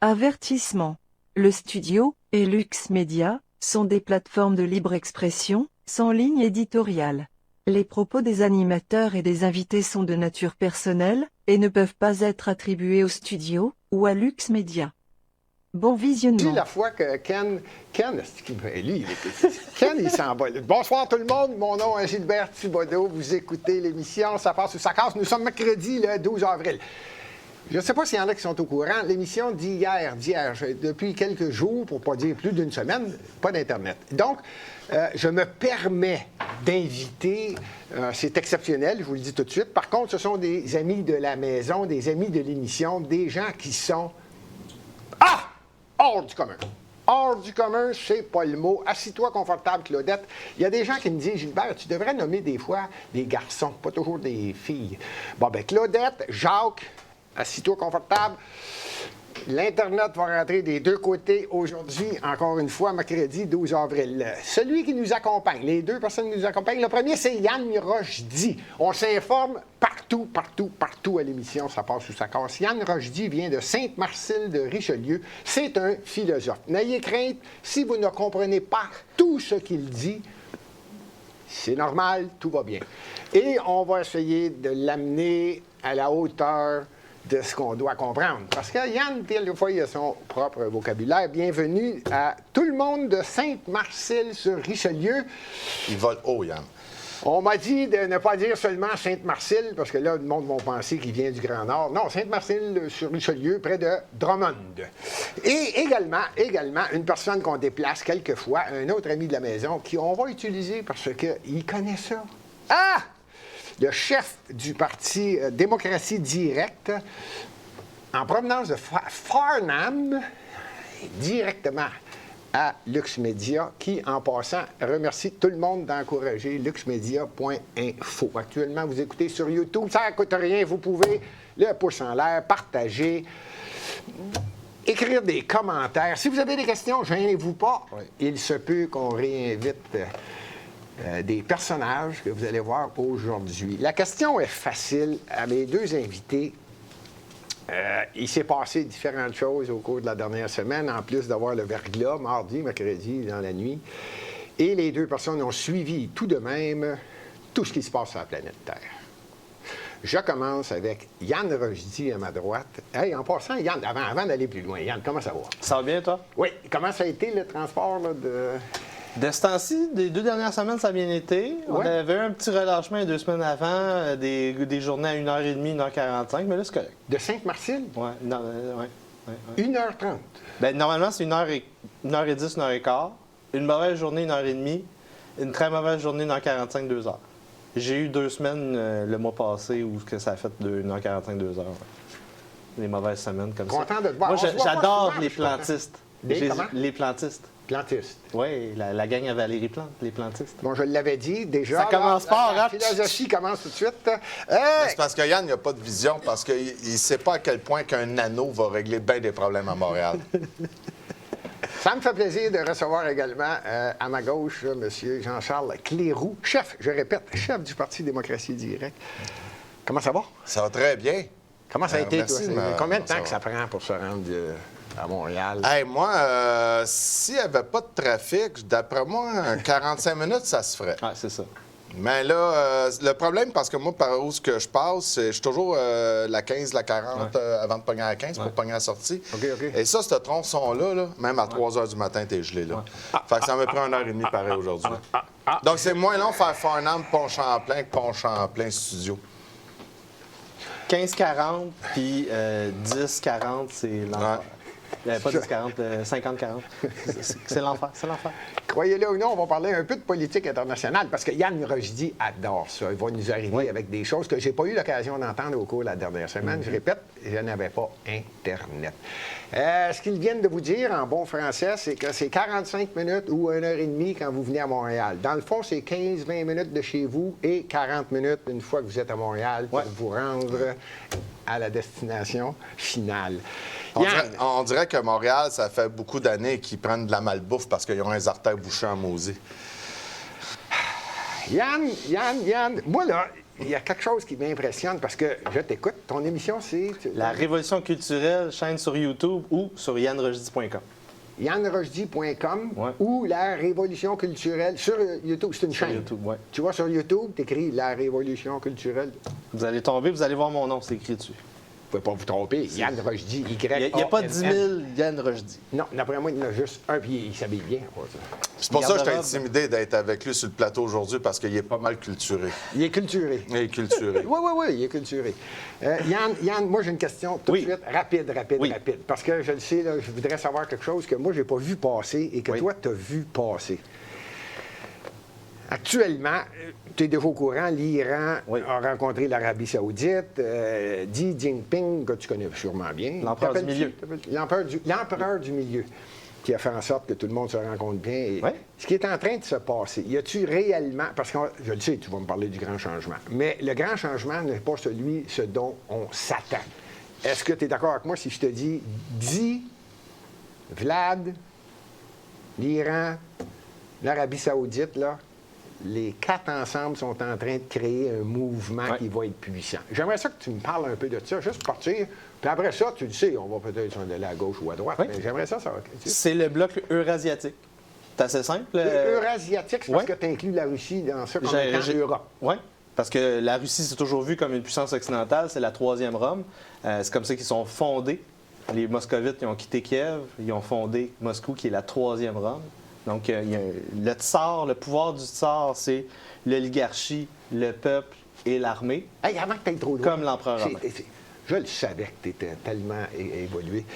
Avertissement. Le studio et Lux Media sont des plateformes de libre expression, sans ligne éditoriale. Les propos des animateurs et des invités sont de nature personnelle et ne peuvent pas être attribués au studio ou à Lux Media. Bon visionnement. La fois que Ken, lui, Ken, il s'en va. Bonsoir tout le monde, mon nom est Gilbert Thibodeau, vous écoutez l'émission Ça passe ou ça casse. Nous sommes mercredi le 12 avril. Je ne sais pas s'il y en a qui sont au courant, l'émission d'hier, depuis quelques jours, pour ne pas dire plus d'une semaine, pas d'Internet. Donc, je me permets d'inviter, c'est exceptionnel, je vous le dis tout de suite, par contre, ce sont des amis de la maison, des amis de l'émission, des gens qui sont... hors du commun. Hors du commun, c'est pas le mot. Assis-toi confortable, Claudette. Il y a des gens qui me disent, Gilbert, tu devrais nommer des fois des garçons, pas toujours des filles. Bon, ben Claudette, Jacques, assis-toi confortable. L'Internet va rentrer des deux côtés aujourd'hui, encore une fois, mercredi 12 avril. Celui qui nous accompagne, les deux personnes qui nous accompagnent, le premier, c'est Yann Rochdy. On s'informe partout à l'émission, ça passe ou ça casse. Yann Rochdy vient de Sainte-Marcille de Richelieu. C'est un philosophe. N'ayez crainte, si vous ne comprenez pas tout ce qu'il dit, c'est normal, tout va bien. Et on va essayer de l'amener à la hauteur de ce qu'on doit comprendre. Parce que Yann, quelquefois, il a son propre vocabulaire. Bienvenue à tout le monde de Sainte-Marcille sur Richelieu. Il vole haut, Yann. On m'a dit de ne pas dire seulement Sainte-Marcille, parce que là, le monde va penser qu'il vient du Grand Nord. Non, Sainte-Marcille sur Richelieu, près de Drummond. Et également, une personne qu'on déplace quelquefois, un autre ami de la maison, on va utiliser parce qu'il connaît ça. Le chef du parti Démocratie Directe, en provenance de Farnham, directement à Lux Media, qui, en passant, remercie tout le monde d'encourager luxmedia.info. Actuellement, vous écoutez sur YouTube, ça ne coûte rien, vous pouvez le pouce en l'air, partager, écrire des commentaires. Si vous avez des questions, gênez-vous pas. Oui. Il se peut qu'on réinvite... des personnages que vous allez voir aujourd'hui. La question est facile à mes deux invités. Il s'est passé différentes choses au cours de la dernière semaine, en plus d'avoir le verglas, mardi, mercredi, dans la nuit. Et les deux personnes ont suivi tout de même tout ce qui se passe sur la planète Terre. Je commence avec Yann Rochdy à ma droite. Hey, en passant, Yann, avant d'aller plus loin, Yann, comment ça va? Ça va bien, toi? Oui. Comment ça a été le transport là, De ce temps-ci, des 2 dernières semaines, ça a bien été. On avait un petit relâchement 2 semaines avant, des journées à 1h30, 1h45, mais là, c'est correct. De Sainte-Marcille? Oui. 1h30? Bien, normalement, c'est 1h10, 1h15. Une mauvaise journée, 1h30. Une très mauvaise journée, 1h45, 2h. J'ai eu 2 semaines le mois passé où ça a fait de 1h45, 2h. Ouais. Les mauvaises semaines comme Content ça. De te voir. Moi, j'adore les plantistes. Les plantistes. Plantistes. Oui, la gang à Valérie Plante, les plantistes. Bon, je l'avais dit déjà. Ça commence fort, La philosophie commence tout de suite. C'est parce que Yann n'a pas de vision, parce qu'il ne sait pas à quel point qu'un anneau va régler bien des problèmes à Montréal. Ça me fait plaisir de recevoir également à ma gauche M. Jean-Charles Cléroux, chef, je répète, chef du Parti Démocratie Directe. Comment ça va? Ça va très bien. Comment ça a été, merci, toi? Combien de temps que ça prend pour se rendre à Montréal? Hey, moi, s'il n'y avait pas de trafic, d'après moi, 45 minutes, ça se ferait. Ah, c'est ça. Mais là, le problème, parce que moi, par où je passe, je suis toujours la 15, la 40 avant de pogner à la 15 pour pogner à la sortie. OK. Et ça, ce tronçon-là, même à 3 h du matin, t'es gelé. Là. Fait que ça m'a pris 1h30 pareil aujourd'hui. Donc, c'est moins long faire Farnham, Pont-Champlain que Pont-Champlain Studio. 15-40, puis 10-40, c'est l'enfer. Pas 10-40, 50-40. C'est l'enfer, c'est l'enfer. Croyez-le ou non, on va parler un peu de politique internationale, parce que Yann Rochdy adore ça. Il va nous arriver avec des choses que je n'ai pas eu l'occasion d'entendre au cours de la dernière semaine. Je répète, je n'avais pas Internet. Ce qu'ils viennent de vous dire en bon français, c'est que c'est 45 minutes ou 1h30 quand vous venez à Montréal. Dans le fond, c'est 15-20 minutes de chez vous et 40 minutes une fois que vous êtes à Montréal pour vous rendre à la destination finale. On dirait que Montréal, ça fait beaucoup d'années qu'ils prennent de la malbouffe parce qu'ils ont un artère bouché en maudit. Yann, moi, là, il y a quelque chose qui m'impressionne parce que je t'écoute. Ton émission, c'est... La Révolution culturelle, chaîne sur YouTube ou sur YannRochdy.com. YannRochdy.com Ouais. ou La Révolution culturelle sur YouTube. C'est une chaîne. YouTube, ouais. Tu vois, sur YouTube, tu écris La Révolution culturelle. Vous allez tomber, vous allez voir mon nom, c'est écrit dessus. Vous ne pouvez pas vous tromper. Yann Rochdy, Il n'y a pas 10 000 Yann Rochdy. Non, d'après moi, il y en a juste un, puis il s'habille bien. C'est pour ça que j'étais Garde-robe. intimidé d'être avec lui sur le plateau aujourd'hui parce qu'il est pas mal culturé. Il est culturé. Il est culturé. Oui, il est culturé. Yann, moi, j'ai une question tout de Oui. suite, rapide. Oui. Parce que je le sais, là, je voudrais savoir quelque chose que moi, je n'ai pas vu passer et que Oui. toi, tu as vu passer. Actuellement, tu es déjà au courant, l'Iran Oui. a rencontré l'Arabie Saoudite, Xi Jinping, que tu connais sûrement bien. L'empereur du T'appelles-tu? milieu. L'empereur du milieu, qui a fait en sorte que tout le monde se rencontre bien. Et Oui. ce qui est en train de se passer, y a-tu réellement, parce que je le sais, tu vas me parler du grand changement, mais le grand changement n'est pas ce dont on s'attend. Est-ce que tu es d'accord avec moi si je te dis Xi, Vlad, l'Iran, l'Arabie Saoudite, là, les quatre ensemble sont en train de créer un mouvement Ouais. qui va être puissant. J'aimerais ça que tu me parles un peu de ça, juste pour partir. Puis après ça, tu le sais, on va peut-être aller à gauche ou à droite, Oui. mais j'aimerais ça. C'est le bloc eurasiatique. C'est assez simple. Eurasiatique, c'est parce ouais. que tu inclus la Russie dans ça comme J'ai- étant j'ai- Europe. Oui, parce que la Russie s'est toujours vue comme une puissance occidentale, c'est la troisième Rome. C'est comme ça qu'ils sont fondés. Les moscovites, ils ont quitté Kiev, ils ont fondé Moscou, qui est la troisième Rome. Donc, il y a le tsar, le pouvoir du tsar, c'est l'oligarchie, le peuple et l'armée, Hey, avant que tu ailles trop loin. comme l'empereur romain. Je le savais que tu étais tellement évolué.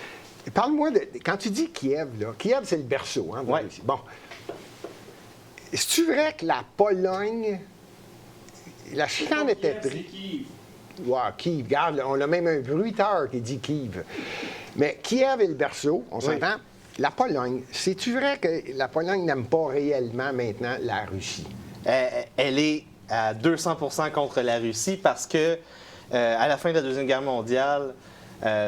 Parle-moi de. Quand tu dis Kiev, là, Kiev, c'est le berceau, hein, de la Ouais. Russie. Bon. Est-ce vrai que la Pologne. La chicane était prise. Ouais, Kiev. Regarde, on a même un bruiteur qui dit Kiev. Mais Kiev est le berceau, on s'entend? La Pologne, c'est-tu vrai que la Pologne n'aime pas réellement maintenant la Russie? Elle est à 200 % contre la Russie parce que, à la fin de la Deuxième Guerre mondiale,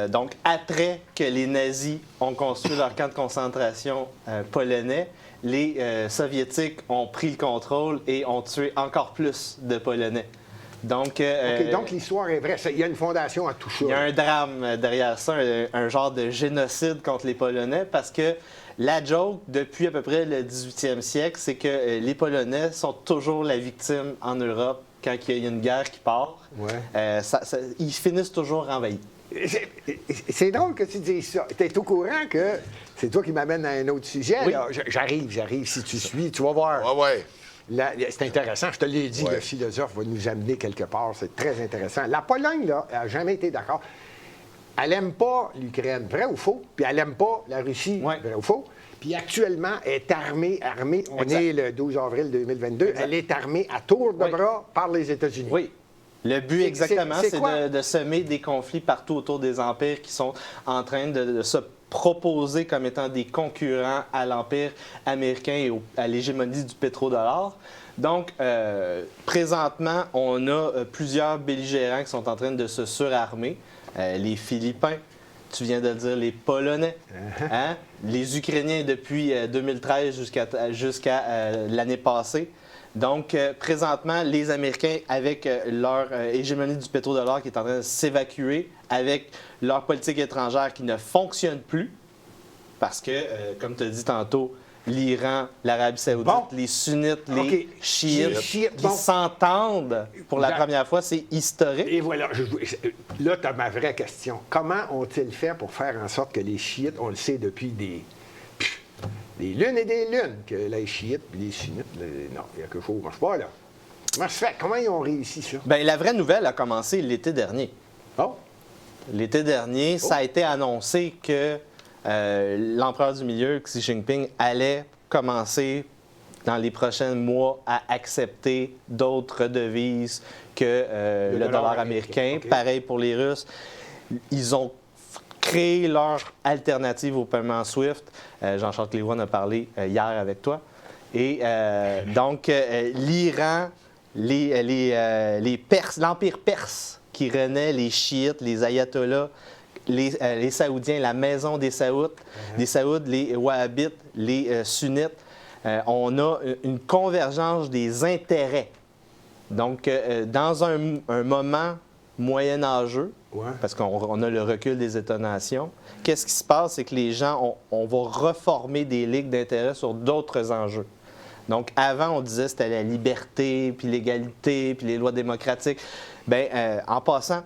donc après que les nazis ont construit leur camp de concentration polonais, les Soviétiques ont pris le contrôle et ont tué encore plus de Polonais. Donc, OK, donc l'histoire est vraie. Il y a une fondation à tout ça. il y a un drame derrière ça, un genre de génocide contre les Polonais, parce que la joke, depuis à peu près le 18e siècle, c'est que les Polonais sont toujours la victime en Europe quand il y a une guerre qui part. Ouais. Ils finissent toujours envahis. C'est drôle que tu dises ça. Tu es au courant que c'est toi qui m'amènes à un autre sujet. Oui. Là. J'arrive. Si tu suis, tu vas voir. Ouais. C'est intéressant. Je te l'ai dit, Ouais. le philosophe va nous amener quelque part. C'est très intéressant. La Pologne, là, n'a jamais été d'accord. Elle n'aime pas l'Ukraine, vrai ou faux? Puis elle n'aime pas la Russie, Ouais. vrai ou faux? Puis actuellement, elle est armée. On Exact. est le 12 avril 2022. Exact. Elle est armée à tour de Oui. bras par les États-Unis. Oui. Le but C'est- exactement, c'est c'est quoi? de semer des conflits partout autour des empires qui sont en train de se proposer comme étant des concurrents à l'empire américain et à l'hégémonie du pétrodollar. Donc, présentement, on a plusieurs belligérants qui sont en train de se surarmer. Les Philippins, tu viens de dire les Polonais, hein? Les Ukrainiens depuis 2013 jusqu'à l'année passée. Donc, présentement, les Américains, avec leur hégémonie du pétrodollar qui est en train de s'évacuer, avec leur politique étrangère qui ne fonctionne plus, parce que, comme tu as dit tantôt, l'Iran, l'Arabie Saoudite, Bon. les sunnites, les OK. chiites, Les chiites, qui bon. s'entendent pour la première fois, c'est historique. Et voilà, là, tu as ma vraie question. Comment ont-ils fait pour faire en sorte que les chiites, on le sait depuis des lunes et des lunes, que les chiites et les sunnites, non, il y a quelque chose qui ne marche pas, là. Comment ça se fait? Comment ils ont réussi ça? Bien, la vraie nouvelle a commencé l'été dernier. Oh, L'été dernier, ça a été annoncé que l'empereur du milieu, Xi Jinping, allait commencer dans les prochains mois à accepter d'autres devises que le dollar américain. OK. Pareil pour les Russes. Ils ont créé leur alternative au paiement SWIFT. Jean-Charles Clévoix en a parlé hier avec toi. Et donc, l'Iran, l'Empire perse qui renaît, les chiites, les ayatollahs, les Saoudiens, la maison des Saouds, les wahhabites, les sunnites, On a une convergence des intérêts. Donc, dans un moment moyenâgeux, parce qu'on a le recul des États-nations, qu'est-ce qui se passe? C'est que les gens, on va reformer des ligues d'intérêt sur d'autres enjeux. Donc, avant, on disait que c'était la liberté, puis l'égalité, puis les lois démocratiques. Bien, en passant,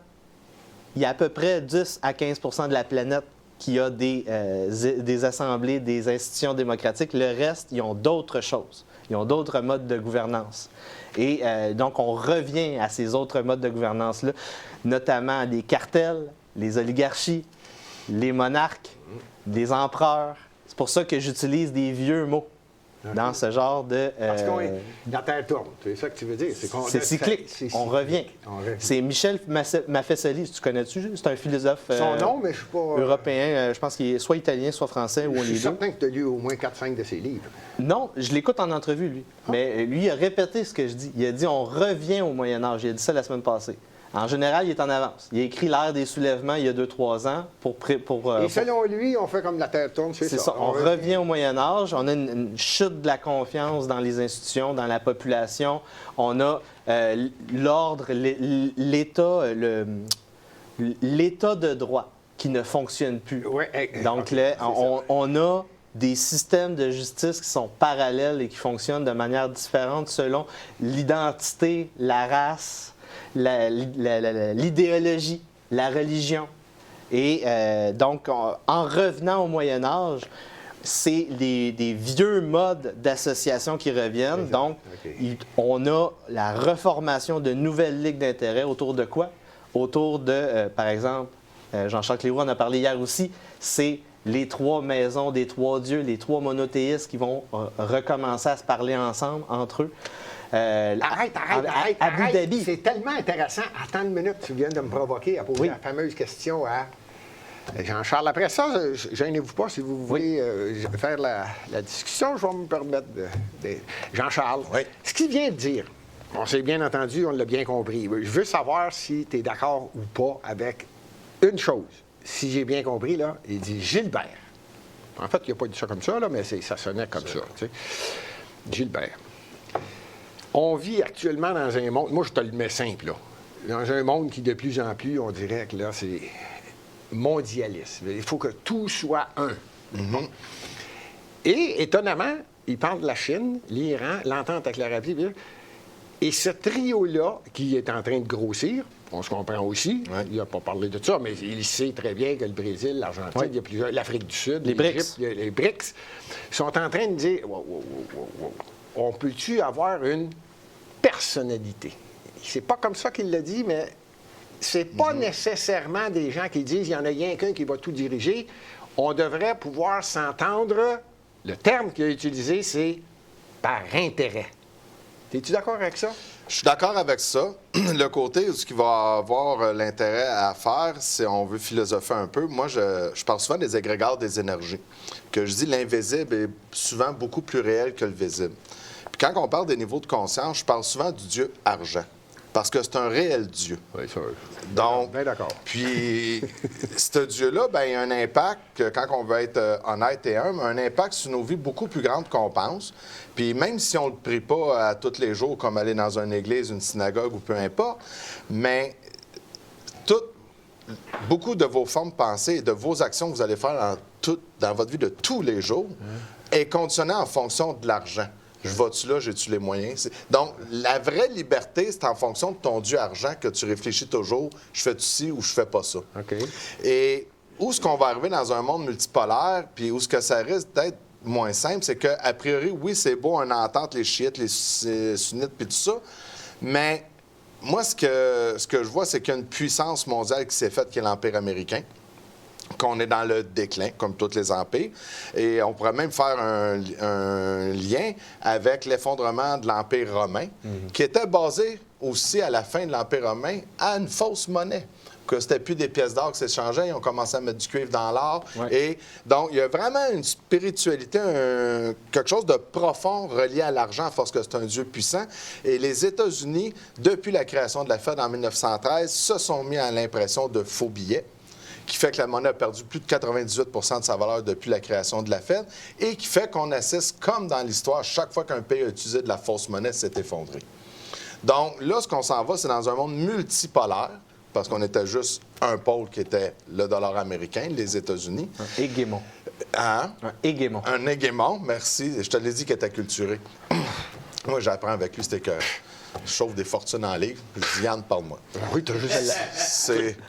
il y a à peu près 10 à 15 % de la planète qui a des assemblées, des institutions démocratiques. Le reste, ils ont d'autres choses. Ils ont d'autres modes de gouvernance. Et donc, on revient à ces autres modes de gouvernance-là, notamment les cartels, les oligarchies, les monarques, les empereurs. C'est pour ça que j'utilise des vieux mots dans ce genre de... Parce que la Terre tourne, c'est ça que tu veux dire. C'est cyclique, on revient. C'est Michel Maffesoli, tu connais-tu? C'est un philosophe son nom, mais je suis pas... européen, je pense qu'il est soit italien, soit français, ou on les deux. Je suis certain que tu as lu au moins 4-5 de ses livres. Non, je l'écoute en entrevue, lui. Mais lui, il a répété ce que je dis. Il a dit, on revient au Moyen-Âge. Il a dit ça la semaine passée. En général, il est en avance. Il a écrit l'ère des soulèvements il y a 2-3 ans pour et selon lui, on fait comme la Terre tourne, c'est ça. On revient au Moyen-Âge. On a une chute de la confiance dans les institutions, dans la population. On a l'ordre, l'État, l'État de droit qui ne fonctionne plus. Donc, on a des systèmes de justice qui sont parallèles et qui fonctionnent de manière différente selon l'identité, la race, l'idéologie, la religion. Et donc, en revenant au Moyen Âge, c'est des vieux modes d'association qui reviennent. Exact. Donc, on a la reformation de nouvelles ligues d'intérêt autour de quoi? Autour de, par exemple, Jean-Charles Cléroux en a parlé hier aussi, c'est les 3 maisons des 3 dieux, les 3 monothéistes qui vont recommencer à se parler ensemble, entre eux. Arrête. Abu Dhabi. C'est tellement intéressant. Attends une minute, tu viens de me provoquer à poser la fameuse question à Jean-Charles. Après ça, gênez-vous pas si vous voulez faire la discussion, je vais me permettre de... Jean-Charles, ce qu'il vient de dire, on s'est bien entendu, on l'a bien compris. Je veux savoir si tu es d'accord ou pas avec une chose. Si j'ai bien compris, là, il dit Gilbert. En fait, il n'a pas dit ça comme ça, là, mais ça sonnait comme ça. Tu sais. Gilbert. On vit actuellement dans un monde, moi je te le mets simple, là, dans un monde qui de plus en plus, on dirait que là, c'est mondialiste. Il faut que tout soit un. Mm-hmm. Et étonnamment, il parle de la Chine, l'Iran, l'entente avec l'Arabie. Et ce trio-là, qui est en train de grossir, on se comprend aussi, il n'a pas parlé de ça, mais il sait très bien que le Brésil, l'Argentine, il y a plusieurs, l'Afrique du Sud, l'Égypte, les BRICS, sont en train de dire on peut-tu avoir une personnalité? C'est pas comme ça qu'il l'a dit, mais c'est pas nécessairement des gens qui disent il y en a rien qu'un qui va tout diriger. On devrait pouvoir s'entendre. Le terme qu'il a utilisé, c'est par intérêt. Es-tu d'accord avec ça? Je suis d'accord avec ça. Le côté où ce qui va avoir l'intérêt à faire, c'est on veut philosopher un peu. Moi, je parle souvent des égrégores des énergies. Que je dis l'invisible est souvent beaucoup plus réel que le visible. Puis quand on parle des niveaux de conscience, je parle souvent du Dieu argent. Parce que c'est un réel Dieu. Oui, ça. Donc, bien d'accord. Puis, ce Dieu-là, bien, il a un impact, quand on veut être honnête et humble, un impact sur nos vies beaucoup plus grand qu'on pense. Puis même si on ne le prie pas à tous les jours, comme aller dans une église, une synagogue ou peu importe, mais beaucoup de vos formes de pensée et de vos actions que vous allez faire dans votre vie de tous les jours est conditionné en fonction de l'argent. Je vais-tu là, j'ai-tu les moyens? Donc, la vraie liberté, c'est en fonction de ton Dieu argent que tu réfléchis toujours, je fais-tu ci ou je fais pas ça. Okay. Et où est-ce qu'on va arriver dans un monde multipolaire, puis où est-ce que ça risque d'être moins simple, c'est qu'a priori, oui, c'est beau, une entente, les chiites, les sunnites, puis tout ça, mais moi, ce que je vois, c'est qu'il y a une puissance mondiale qui s'est faite, qui est l'Empire américain, qu'on est dans le déclin, comme tous les empires. Et on pourrait même faire un lien avec l'effondrement de l'Empire romain, qui était basé aussi à la fin de l'Empire romain à une fausse monnaie. Que c'était plus des pièces d'or qui s'échangeaient, ils ont commencé à mettre du cuivre dans l'or. Ouais. Et donc, il y a vraiment une spiritualité, quelque chose de profond relié à l'argent, à force que c'est un Dieu puissant. Et les États-Unis, depuis la création de la Fed en 1913, se sont mis à l'impression de faux billets qui fait que la monnaie a perdu plus de 98 de sa valeur depuis la création de la Fed et qui fait qu'on assiste, comme dans l'histoire, chaque fois qu'un pays a utilisé de la fausse monnaie, s'est effondré. Donc là, ce qu'on s'en va, c'est dans un monde multipolaire, parce qu'on était juste un pôle qui était le dollar américain, les États-Unis. Un hégémon. Hein? Un hégémon. Un hégémon, merci. Je te l'ai dit qu'il était culturé. Moi, j'apprends avec lui, c'était que je chauffe des fortunes en livres. Je dis, Yann, parle-moi. Oui, t'as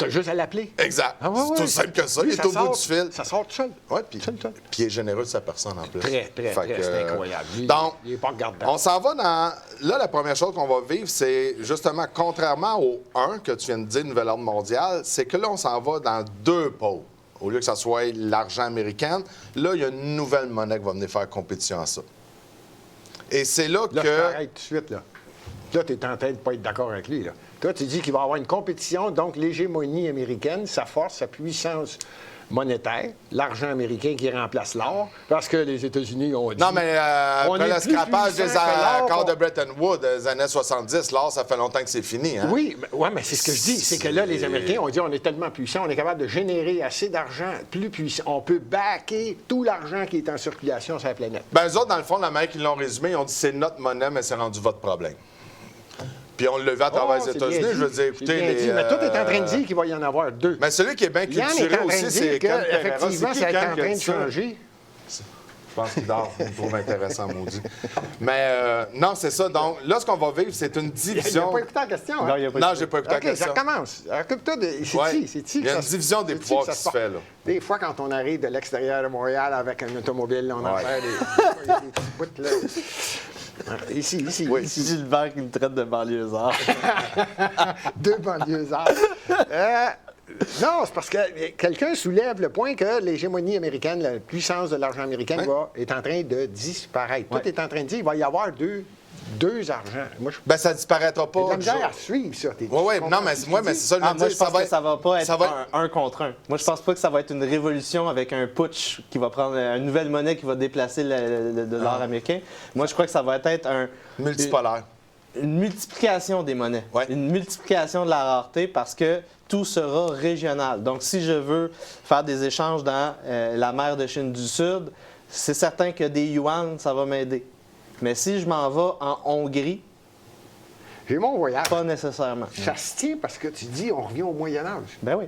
juste à l'appeler. Exact. Ah, ouais, c'est ouais. tout simple que ça. Oui, Il est au bout du fil. Ça sort tout seul. Oui, puis Seul. il est généreux de sa personne en plus. Très, Fait que, c'est incroyable. Lui, donc, il n'est pas regardant. on s'en va dans... Là, la première chose qu'on va vivre, c'est justement, contrairement au 1 que tu viens de dire, Nouvel Ordre mondial, c'est que là, on s'en va dans 2 pôles. Au lieu que ça soit l'argent américain, là, il y a une nouvelle monnaie qui va venir faire compétition à ça. Et c'est là Là, que... je t'arrête tout de suite, là. Là, tu es en train de ne pas être d'accord avec lui, là. Toi, tu dis qu'il va y avoir une compétition, donc l'hégémonie américaine, sa force, sa puissance monétaire, l'argent américain qui remplace l'or, parce que les États-Unis ont dit... Non, mais on après est le plus scrapage des puissant que l'or, accords de Bretton Woods des années 70, l'or, ça fait longtemps que c'est fini. Hein? Oui, mais c'est ce que je dis. C'est que là, les Américains ont dit on est tellement puissants, on est capable de générer assez d'argent plus puissant. On peut backer tout l'argent qui est en circulation sur la planète. Ben, eux autres, dans le fond, la manière qu'ils l'ont résumé, ils ont dit c'est notre monnaie, mais c'est rendu votre problème. Puis on le vu à travers les c'est États-Unis. bien Je veux dit, dire, c'est écoutez. bien dit. Mais toi, tu es en train de dire qu'il va y en avoir 2. Mais celui qui est bien Yann est culturé en train de aussi, dire c'est Ken Pereira. qu'effectivement, C'est ça qui, est Ken, en qui a train de dit ça? changer. Je pense qu'il dort. Il me trouve intéressant, maudit. Mais non, c'est ça. Donc, là, ce qu'on va vivre, c'est une Il n'a division. pas écouté la question. Non, Hein? il y a pas Non, de- j'ai pas écouté la OK, ça question. recommence. Occupe-toi de... Ouais. C'est-tu Il y a que une ça- division des c'est-tu pouvoirs que ça qui se porte? fait, là. Des fois, quand on arrive de l'extérieur de Montréal avec une automobile, là, on en Ouais. fait des... il y a des petits bouts, là. Ici. C'est Gilbert qui me traite de banlieusard. 2 banlieusards. Non, c'est parce que quelqu'un soulève le point que l'hégémonie américaine, la puissance de l'argent américain est en train de disparaître. Ouais. Tout est en train de dire qu'il va y avoir deux argents. Moi, je Ben, ça disparaîtra j'ai de pas. la misère à suivre ça. Oui, oui. Non, mais c'est ça. Je veux Ah, moi, dire, je pense que ça va pas être ça va être- un contre un. Moi, je pense pas que ça va être une révolution avec un putsch qui va prendre une nouvelle monnaie qui va déplacer le dollar américain. Moi, je crois que ça va être multipolaire. une multiplication des monnaies, Ouais. une multiplication de la rareté parce que tout sera régional. Donc, si je veux faire des échanges dans la mer de Chine du Sud, c'est certain que des yuan, ça va m'aider. Mais si je m'en vais en Hongrie, J'ai mon voyage. pas nécessairement. Ça se tient parce que tu dis on revient au Moyen Âge. Ben oui.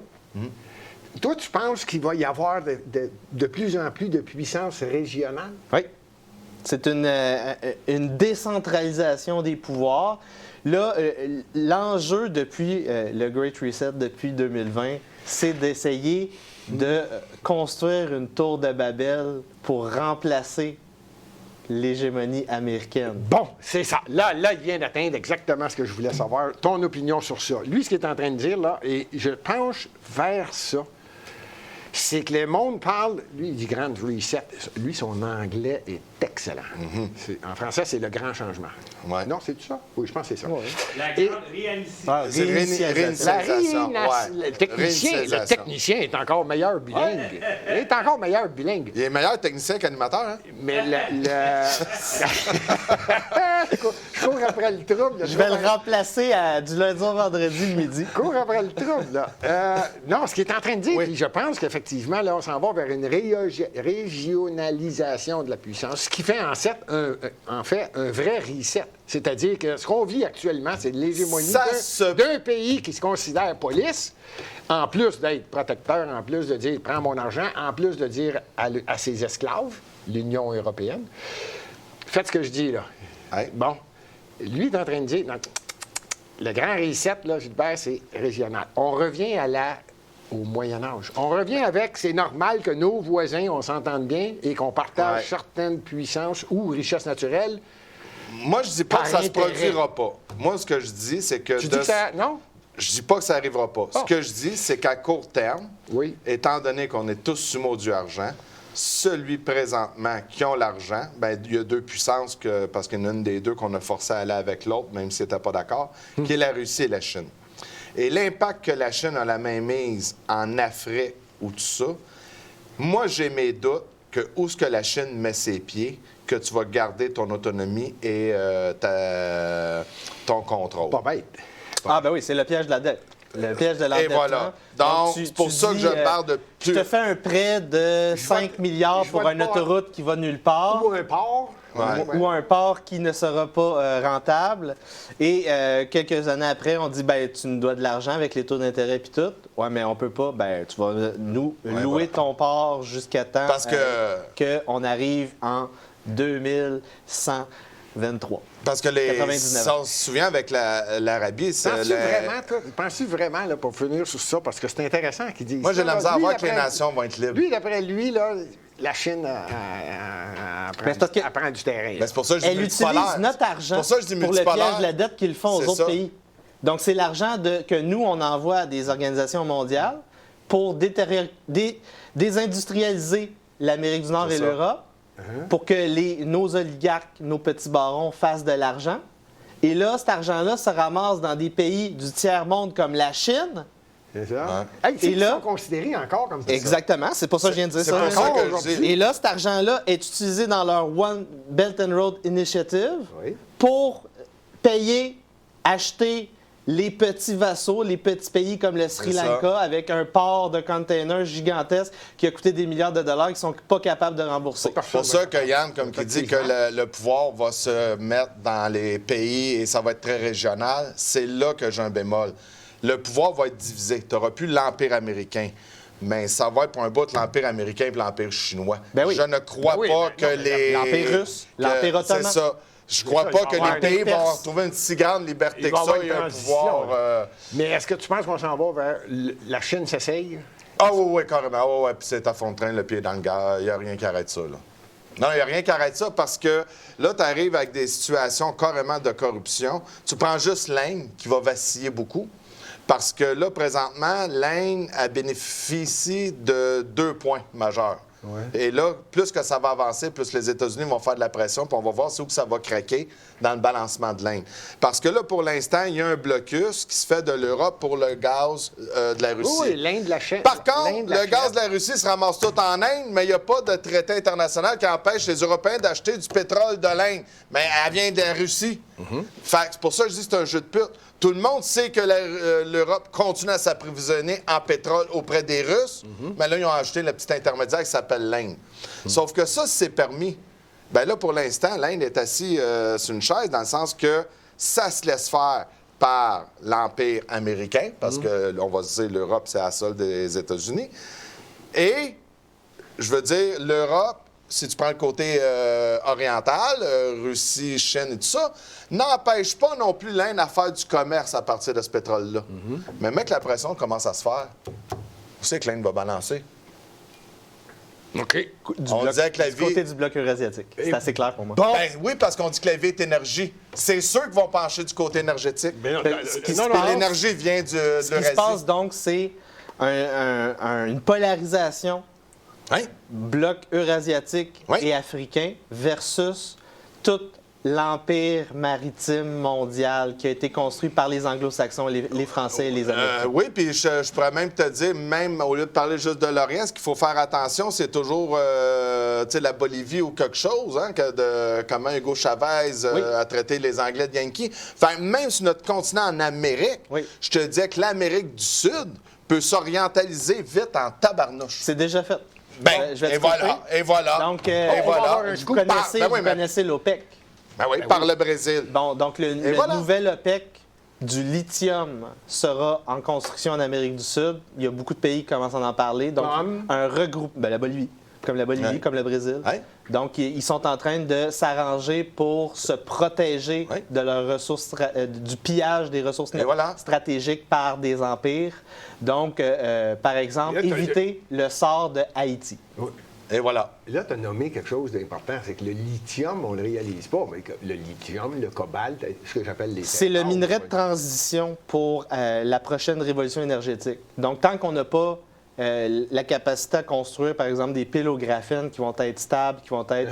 Toi, tu penses qu'il va y avoir de plus en plus de puissance régionale? Oui. C'est une décentralisation des pouvoirs. Là, l'enjeu depuis le Great Reset, depuis 2020, c'est d'essayer de construire une tour de Babel pour remplacer l'hégémonie américaine. Bon, c'est ça. Là, il vient d'atteindre exactement ce que je voulais savoir. Ton opinion sur ça. Lui, ce qu'il est en train de dire, là, et je penche vers ça, c'est que le monde parle, lui, il dit Grand Reset. Lui, son anglais est excellent. En français, c'est le grand changement. Ouais. Non, c'est ça? Oui, je pense que c'est ça. La Et- grande réinitiation. Ah, C'est réinitialisation. Le technicien, Réinitialisation. est encore meilleur bilingue. Il est encore meilleur bilingue. Il est meilleur technicien qu'animateur, hein? Mais je cours après le trouble. Je vais le remplacer du lundi au vendredi le midi. Cours après le trouble, là. Non, ce qu'il est en train de dire, puis je pense qu'effectivement, là, on s'en va vers une régionalisation de la puissance, ce qui fait en fait un vrai reset. C'est-à-dire que ce qu'on vit actuellement, c'est l'hégémonie d'un pays qui se considère police, en plus d'être protecteur, en plus de dire « prends mon argent », en plus de dire à ses esclaves, l'Union européenne, « faites ce que je dis, là ». Ouais. Bon, lui est en train de dire... non, le grand reset, là, Gilbert, c'est régional. On revient au Moyen Âge. On revient avec, c'est normal que nos voisins, on s'entende bien et qu'on partage Ouais. certaines puissances ou richesses naturelles. Moi, je dis pas Par que ça se intérêt. produira pas. Moi, ce que je dis, c'est que... Tu dis que ça... Non? Je dis pas que ça arrivera pas. Oh. Ce que je dis, c'est qu'à court terme, Oui. étant donné qu'on est tous sumo du argent, celui présentement qui ont l'argent, ben il y a 2 puissances, parce qu'il y en a une des deux qu'on a forcé à aller avec l'autre, même s'ils n'étaient pas d'accord, qui est la Russie et la Chine. Et l'impact que la Chine a la mainmise en Afrique ou tout ça, moi, j'ai mes doutes que où est-ce que la Chine met ses pieds, que tu vas garder ton autonomie et ton contrôle. Pas bête. Ah ben oui, c'est le piège de la dette. Le piège de Et l'endettement. voilà. Donc, c'est pour ça que je parle de Je te fais un prêt de 5 milliards pour une autoroute qui va nulle part. Ou un port. Ouais. Ou un port qui ne sera pas rentable. Et quelques années après, on dit ben tu nous dois de l'argent avec les taux d'intérêt et tout. Ouais, mais on peut pas. Ben tu vas nous louer voilà. ton port jusqu'à temps Parce que- qu'on arrive en 2123. Parce que 99. si on se souvient avec l'Arabie, c'est Penses-tu vraiment, là, pour finir sur ça, parce que c'est intéressant qu'il dise Moi, j'ai ça, la là. misère à Lui, voir que les d'après- nations vont être libres. Lui, d'après lui, là, la Chine Mais c'est parce que- elle prend du terrain. Ben, c'est pour ça que je dis Elle utilise multipolaire. notre argent pour ça que je dis pour le piège multipolaire. de la dette qu'ils font aux C'est autres ça. pays. Donc, c'est l'argent que nous, on envoie à des organisations mondiales pour désindustrialiser l'Amérique du Nord C'est et ça. l'Europe, pour que nos oligarques, nos petits barons fassent de l'argent. Et là, cet argent-là se ramasse dans des pays du tiers-monde comme la Chine. C'est ça? Hey, Et ils là- sont considérés encore comme ça. Exactement, c'est pour ça que je viens de dire C'est ça. pour ça que je aujourd'hui. dis. Et là, cet argent-là est utilisé dans leur One Belt and Road Initiative Oui. pour payer, acheter les petits vassaux, les petits pays comme le Sri C'est ça. Lanka, avec un port de containers gigantesque qui a coûté des milliards de dollars qu'ils sont pas capables de rembourser. C'est pour ça que Yann, comme il dit, que le pouvoir va se mettre dans les pays et ça va être très régional, c'est là que j'ai un bémol. Le pouvoir va être divisé. Tu n'auras plus l'Empire américain. Mais ça va être pour un bout de l'Empire américain et l'Empire chinois. Ben oui. Je ne crois Oui, pas mais que non, les... l'Empire russe, que- l'Empire ottoman. C'est ça. Je crois ça, pas il que va y avoir les pays des vont Perses. retrouver une si grande liberté Il que va y ça avoir et une un transition, pouvoir... Mais est-ce que tu penses qu'on s'en va vers la Chine s'essaye? Ah oui, oui, carrément. Oui, oui, puis c'est à fond de train, le pied dans le gars. Il n'y a rien qui arrête ça, là. Non, il n'y a rien qui arrête ça parce que là, tu arrives avec des situations carrément de corruption. Tu prends juste l'Inde qui va vaciller beaucoup. Parce que là, présentement, l'Inde, elle bénéficie de 2 points majeurs. Ouais. Et là, plus que ça va avancer, plus les États-Unis vont faire de la pression, puis on va voir c'est où que ça va craquer dans le balancement de l'Inde. Parce que là, pour l'instant, il y a un blocus qui se fait de l'Europe pour le gaz de la Russie. Oui, l'Inde l'achète. Par contre, L'Inde le l'achète. gaz de la Russie se ramasse tout en Inde, mais il n'y a pas de traité international qui empêche les Européens d'acheter du pétrole de l'Inde. Mais elle vient de la Russie. Fait que c'est pour ça que je dis que c'est un jeu de pute. Tout le monde sait que l'Europe continue à s'approvisionner en pétrole auprès des Russes, mais là, ils ont acheté le petit intermédiaire qui s'appelle l'Inde. Sauf que ça, c'est permis. Bien là, pour l'instant, l'Inde est assise sur une chaise dans le sens que ça se laisse faire par l'Empire américain, parce que, on va se dire, l'Europe, c'est la solde des États-Unis. Et, je veux dire, l'Europe, si tu prends le côté oriental, Russie, Chine et tout ça, n'empêche pas non plus l'Inde à faire du commerce à partir de ce pétrole-là. Mais mec, la pression commence à se faire. Où c'est que l'Inde va balancer? OK. On disait que la Du côté vie... du bloc eurasiatique. C'est assez clair pour moi. Bon. Ben oui, parce qu'on dit que la vie est énergie. C'est ceux qui vont pencher du côté énergétique. Mais non, Ce qui non, se non, passe- L'énergie vient de Ce qui se passe donc, c'est une polarisation Hein? bloc eurasiatique Oui. et africain versus tout l'empire maritime mondial qui a été construit par les anglo-saxons, les Français et les Américains. Oui, puis je pourrais même te dire, même au lieu de parler juste de l'Orient, ce qu'il faut faire attention, c'est toujours tu sais, la Bolivie ou quelque chose, hein, comment Hugo Chavez Oui. a traité les Anglais de Yankee. Enfin, même sur notre continent en Amérique, Oui. je te disais que l'Amérique du Sud peut s'orientaliser vite en tabarnouche. C'est déjà fait. Ben, Je vais te et voilà, couper. et voilà. Donc, et on va voilà. avoir un vous scoop connaissez, Ben oui, vous mais- connaissez l'OPEC. Ben oui, par le Brésil. Bon, donc le voilà. nouvel OPEC du lithium sera en construction en Amérique du Sud. Il y a beaucoup de pays qui commencent à en parler. Donc, Comme? un regroupement. La Bolivie. Comme la Bolivie, Ouais. comme le Brésil. Ouais. Donc, ils sont en train de s'arranger pour se protéger Ouais. de leurs ressources, du pillage des ressources Et voilà. stratégiques par des empires. Donc, par exemple, Et là, t'as- éviter le sort de Haïti. Et voilà. Là, tu as nommé quelque chose d'important, c'est que le lithium, on ne le réalise pas, mais que le lithium, le cobalt, ce que j'appelle les... C'est le terres minerai rares, de transition pour la prochaine révolution énergétique. Donc, tant qu'on n'a pas la capacité à construire, par exemple, des piles au graphène qui vont être stables, qui vont être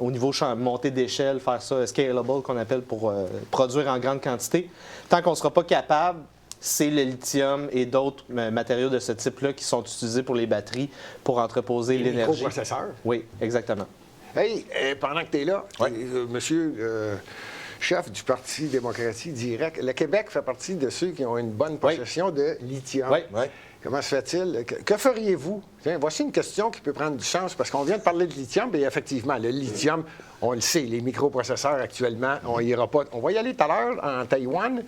au niveau montée d'échelle, faire ça scalable, qu'on appelle pour produire en grande quantité, tant qu'on ne sera pas capable, c'est le lithium et d'autres matériaux de ce type-là qui sont utilisés pour les batteries pour entreposer les l'énergie. microprocesseurs. Oui, exactement. Hey, pendant que tu es là, Ouais. monsieur chef du Parti démocratie direct. Le Québec fait partie de ceux qui ont une bonne possession de lithium. Oui. Oui. Comment se fait-il? Que feriez-vous? Tiens, voici une question qui peut prendre du sens, parce qu'on vient de parler de lithium, et effectivement, le lithium, on le sait, les microprocesseurs actuellement, on ira pas. On va y aller tout à l'heure en Taïwan,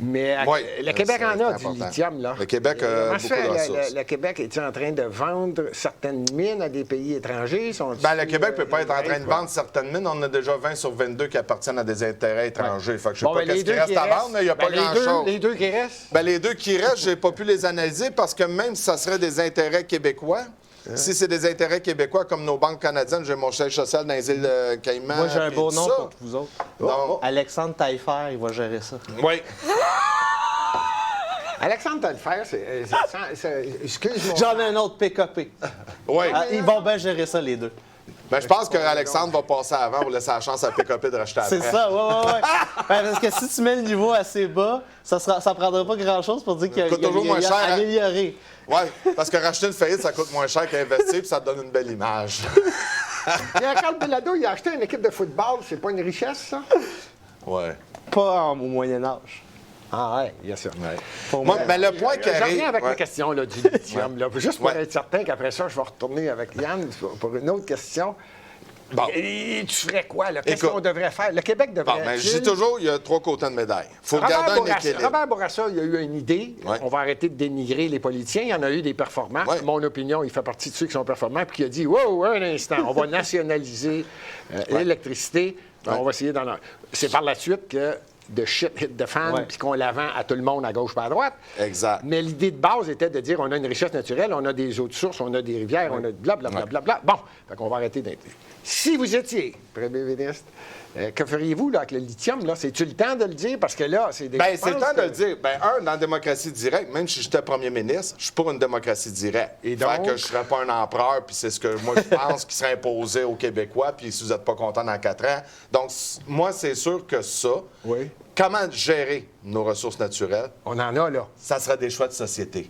mais Oui, le Québec en c'est a important. du lithium, là. Le Québec a Comment beaucoup se fait, de ressources. le Québec est en train de vendre certaines mines à des pays étrangers? Ben, le Québec ne peut pas être en train de vendre certaines mines. On a déjà 20 sur 22 qui appartiennent à des intérêts étrangers. Fait que je ne sais pas qu'est-ce qui reste à vendre, mais il n'y a pas grand-chose. Les deux qui restent? Ben, les deux qui restent, je n'ai pas pu les analyser parce que même si ça serait des intérêts québécois, si c'est des intérêts québécois comme nos banques canadiennes, j'ai mon siège social dans les îles Caïmans. Moi, j'ai un puis beau tout nom ça. pour vous autres. Donc, Alexandre Taillefer, il va gérer ça. oui. Alexandre Taillefer, excuse-moi. J'en ai un autre PKP. Oui. Ah, ils vont bien gérer ça, les deux. Ben, je pense qu'Alexandre va passer avant pour laisser la chance à PKP de racheter après. C'est ça, ouais. Ben, parce que si tu mets le niveau assez bas, ça prendra pas grand-chose pour dire qu'il y a, Ça coûte toujours moins cher, hein? amélioré. Oui, parce que racheter une faillite, ça coûte moins cher qu'investir, puis ça te donne une belle image. Carl Belado, il a acheté une équipe de football. C'est pas une richesse, ça? Oui. Pas au Moyen-Âge. Ah, oui, bien sûr. Pour Moi, moi. mais le point qui Je arrive. reviens avec Ouais. la question là, du lithium. Là, juste pour Ouais. être certain qu'après ça, je vais retourner avec Yann pour une autre question. Bon. Et tu ferais quoi? Là? Qu'est-ce Écoute. qu'on devrait faire? Le Québec devrait... Bon, mais je dis toujours, il y a 3 côtés de médaille. Il faut garder un équilibre. Robert Bourassa, il a eu une idée. Ouais. On va arrêter de dénigrer les politiciens. Il y en a eu des performants. Ouais. Mon opinion, il fait partie de ceux qui sont performants. Puis qui a dit, wow, un instant, on va nationaliser l'électricité. Ouais. On va essayer d'en... C'est par la suite que de shit hit the fan, Ouais. puis qu'on la vend à tout le monde à gauche pas à droite. Exact. Mais l'idée de base était de dire on a une richesse naturelle, on a des eaux de source, on a des rivières, on a blablabla. Bon, fait qu'on va arrêter d'être. Si vous étiez Premier ministre, que feriez-vous là, avec le lithium? Là? C'est-tu le temps de le dire? Parce que là, c'est des. Bien, c'est le temps de le dire. Bien, dans la démocratie directe, même si j'étais premier ministre, je suis pour une démocratie directe. Et Fait donc? que je ne serais pas un empereur, puis c'est ce que moi je pense qui serait imposé aux Québécois, puis si vous n'êtes pas content dans 4 ans. Donc, moi, c'est sûr que ça, Oui. comment gérer nos ressources naturelles, On en a, là. ça serait des choix de société.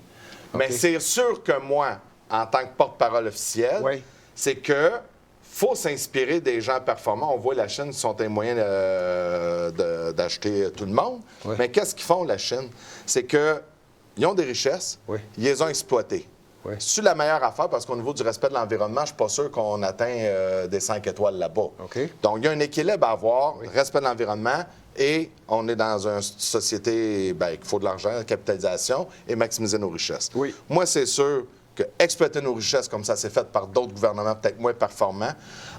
Mais c'est sûr que moi, en tant que porte-parole officielle, Oui. c'est que faut s'inspirer des gens performants. On voit la Chine, ils sont un moyen d'acheter tout le monde. Oui. Mais qu'est-ce qu'ils font, la Chine? C'est qu'ils ont des richesses, Oui. ils les ont exploitées. Oui. C'est la meilleure affaire parce qu'au niveau du respect de l'environnement, je ne suis pas sûr qu'on atteint des 5 étoiles là-bas. OK. Donc, il y a un équilibre à avoir, respect de l'environnement, et on est dans une société qu'il faut de l'argent, capitalisation, et maximiser nos richesses. Oui. Moi, c'est sûr que exploiter nos richesses comme ça s'est fait par d'autres gouvernements peut-être moins performants,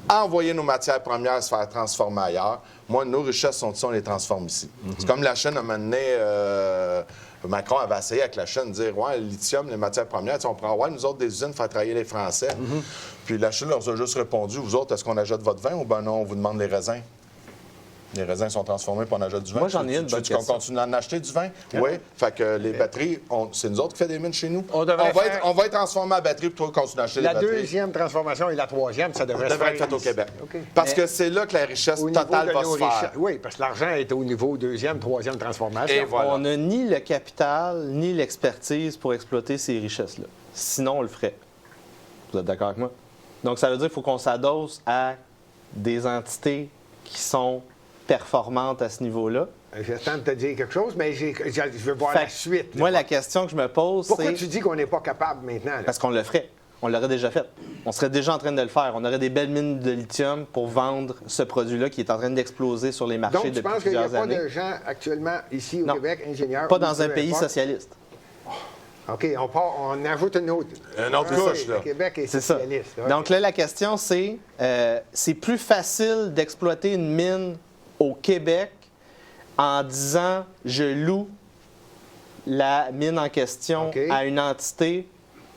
envoyer nos matières premières se faire transformer ailleurs. Moi, nos richesses sont ici, on les transforme ici. C'est comme la Chine a mené... Macron avait essayé avec la Chine de dire ouais, le lithium, les matières premières, on prend nous autres des usines, faire travailler les Français. Puis la Chine leur a juste répondu vous autres, est-ce qu'on achète votre vin ou ben non, on vous demande les raisins? Les raisins sont transformés pour on achète du vin. Moi, j'en ai une bonne Tu qu'on question. continue d'en acheter du vin? Oui. Fait que les batteries, c'est nous autres qui fait des mines chez nous. On devrait faire- on va être transformé en batterie pour toi continuer d'acheter La des batteries. deuxième transformation et la troisième, ça devrait, devrait être fait au Québec. OK. Parce que c'est là que la richesse Au niveau totale de va nos se faire. richesses. Oui, parce que l'argent est au niveau deuxième, troisième transformation. Et voilà. On n'a ni le capital, ni l'expertise pour exploiter ces richesses-là. Sinon, on le ferait. Vous êtes d'accord avec moi? Donc, ça veut dire qu'il faut qu'on s'adosse à des entités qui sont performantes à ce niveau-là. J'attends de te dire quelque chose, mais je veux voir Fait la que suite. là. moi, la question que je me pose, Pourquoi c'est... tu dis qu'on n'est pas capable maintenant? là? Parce qu'on le ferait. On l'aurait déjà fait. On serait déjà en train de le faire. On aurait des belles mines de lithium pour vendre ce produit-là qui est en train d'exploser sur les marchés Donc, tu depuis penses qu'il n'y a plusieurs pas années. de gens actuellement ici au Non. Québec, ingénieurs? Pas ou dans un peu pays importe? socialiste. OK, on ajoute une autre. Une autre Ah, couche, là. Le Québec est C'est ça. socialiste. OK. Donc là, la question, c'est plus facile d'exploiter une mine au Québec en disant je loue la mine en question OK. à une entité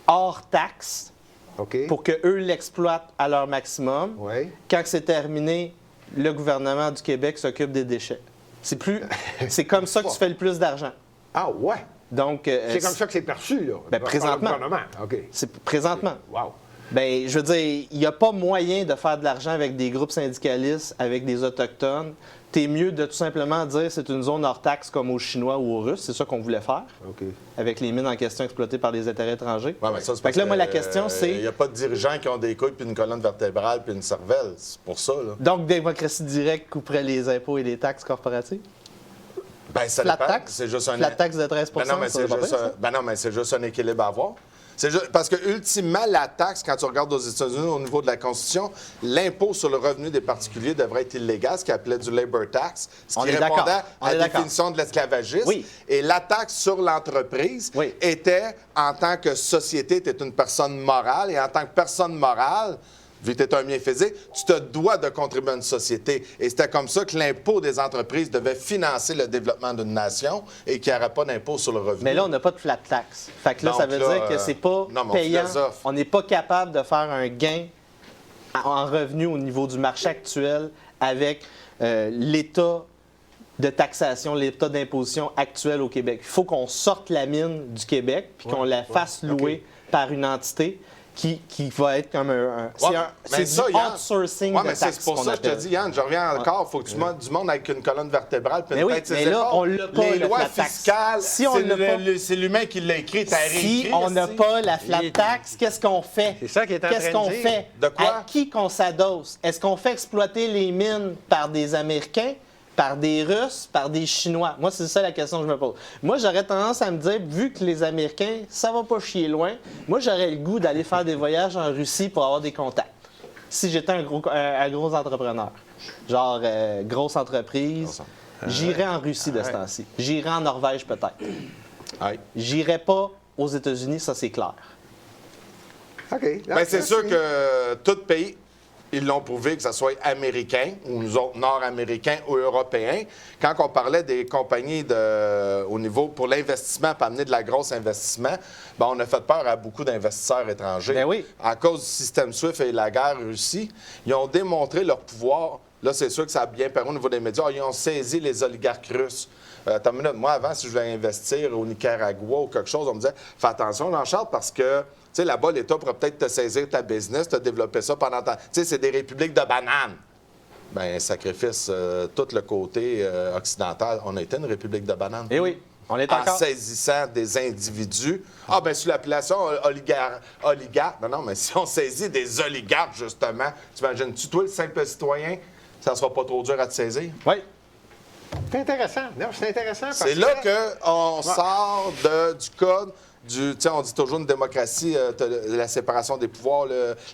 hors taxe OK. pour qu'eux l'exploitent à leur maximum. Oui. Quand c'est terminé, le gouvernement du Québec s'occupe des déchets. C'est comme ça que tu fais le plus d'argent. Ah, ouais. Donc, C'est comme ça que c'est perçu, là. Ben, par présentement. le gouvernement. OK. C'est présentement. Wow. Bien, je veux dire, il n'y a pas moyen de faire de l'argent avec des groupes syndicalistes, avec des Autochtones. T'es mieux de tout simplement dire c'est une zone hors taxe comme aux Chinois ou aux Russes. C'est ça qu'on voulait faire, avec les mines en question exploitées par des intérêts étrangers. Ouais, mais ça, c'est Fait parce que là, moi, la question, c'est... Il n'y a pas de dirigeants qui ont des couilles, puis une colonne vertébrale, puis une cervelle. C'est pour ça, là. Donc, démocratie directe couperait les impôts et les taxes corporatives? Ben, ça Flat dépend. taxe? C'est juste un... Flat taxe de 13 Ben non, mais ça c'est va pas juste, pire, ça? ben non, mais c'est juste un équilibre à avoir. Parce que, ultimement, la taxe, quand tu regardes aux États-Unis au niveau de la Constitution, l'impôt sur le revenu des particuliers devrait être illégal, ce qu'ils appelaient du labor tax, ce qui répondait à la définition de l'esclavagisme. Oui. Et la taxe sur l'entreprise était, en tant que société, tu es une personne morale, et en tant que personne morale, vu que tu es un bien physique, tu te dois de contribuer à une société. Et c'était comme ça que l'impôt des entreprises devait financer le développement d'une nation et qu'il n'y aurait pas d'impôt sur le revenu. Mais là, on n'a pas de flat tax. Fait que là, Donc ça veut là, dire que c'est pas non, mais on payant. philosophe. On n'est pas capable de faire un gain en revenu au niveau du marché actuel avec l'état de taxation, l'état d'imposition actuel au Québec. Il faut qu'on sorte la mine du Québec puis qu'on la fasse louer par une entité qui va être comme c'est du outsourcing de mais taxes c'est pour ça que je te dis, Yann, je reviens encore, il faut que tu montes du monde avec une colonne vertébrale puis une tête mais là, on l'a pas, les la lois flat tax. fiscales, Si on l'a pas- c'est l'humain qui l'a écrit, t'as réécrit. Si on n'a pas la flat tax, qu'est-ce qu'on fait? C'est ça qu'il est en train de Qu'est-ce qu'on dire. fait? De quoi? À qui qu'on s'adosse? Est-ce qu'on fait exploiter les mines par des Américains, par des Russes, par des Chinois? Moi, c'est ça la question que je me pose. Moi, j'aurais tendance à me dire, vu que les Américains, ça va pas chier loin, moi, j'aurais le goût d'aller faire des voyages en Russie pour avoir des contacts. Si j'étais un gros entrepreneur, genre grosse entreprise, j'irais en Russie de ce temps-ci. J'irais en Norvège peut-être. Ouais. J'irais pas aux États-Unis, ça c'est clair. OK. Ben, c'est sûr que tout pays, ils l'ont prouvé, que ce soit américain ou nous autres nord-américains ou européens. Quand on parlait des compagnies au niveau pour l'investissement, pour amener de la grosse investissement, ben, on a fait peur à beaucoup d'investisseurs étrangers. Ben oui. À cause du système SWIFT et la guerre Russie, ils ont démontré leur pouvoir. Là, c'est sûr que ça a bien permis au niveau des médias. Ils ont saisi les oligarques russes. Attends une minute, moi, avant, si je voulais investir au Nicaragua ou quelque chose, on me disait « Fais attention, Jean-Charles, parce que tu sais, là-bas, l'État pourrait peut-être te saisir ta business, te développer ça pendant ta... Tu sais, c'est des républiques de bananes. » Bien, sacrifice, tout le côté occidental, on a été une république de bananes. Eh oui, on est En encore... saisissant des individus. Ah, bien, sous l'appellation oligarque. Non, mais si on saisit des oligarques, justement, t'imagines-tu, toi, le simple citoyen, ça ne sera pas trop dur à te saisir? Oui. C'est intéressant. Non, c'est intéressant. parce C'est là qu'on sort du code on dit toujours une démocratie, la séparation des pouvoirs,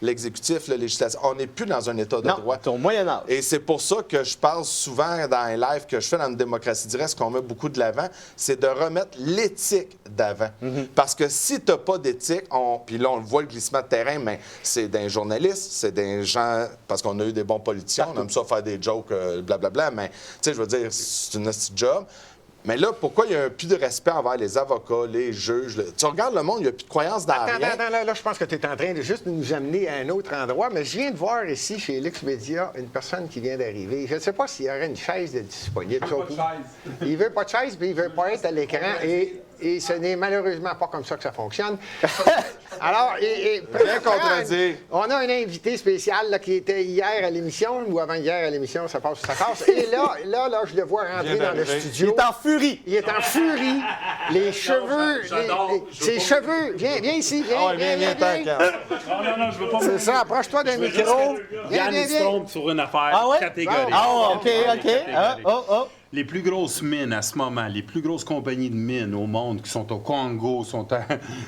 l'exécutif, le législatif. On n'est plus dans un état de droit. C'est au Moyen-Âge. Et c'est pour ça que je parle souvent dans les lives que je fais dans une démocratie directe, ce qu'on met beaucoup de l'avant, c'est de remettre l'éthique d'avant. Parce que si tu n'as pas d'éthique, puis là, on le voit, le glissement de terrain, mais c'est d'un journaliste, c'est des gens, parce qu'on a eu des bons politiciens, on aime ça faire des jokes, blablabla, mais tu sais, je veux dire, c'est une hostie de job. Mais là, pourquoi il n'y a plus de respect envers les avocats, les juges? Tu regardes le monde, il n'y a plus de croyance dans rien. Attends, là, je pense que tu es en train de juste nous amener à un autre endroit, mais je viens de voir ici, chez Lux Media, une personne qui vient d'arriver. Je ne sais pas s'il y aurait une chaise de disponible. Il veut pas de chaise, puis il veut pas être à l'écran, et ce n'est malheureusement pas comme ça que ça fonctionne. Alors, Rien contredire. on a un invité spécial là, qui était hier à l'émission, ou avant-hier à l'émission, ça passe ou ça casse. Et là, je le vois rentrer dans le studio. Il est en furie. Il est en furie. Les cheveux. Ses cheveux. Viens ici. Viens. Non, je veux pas. C'est ça, approche-toi d'un micro. Yann, il se trompe sur une affaire Ah ouais? catégorique. Ah, OK. Oh. Les plus grosses mines à ce moment, les plus grosses compagnies de mines au monde qui sont au Congo, sont à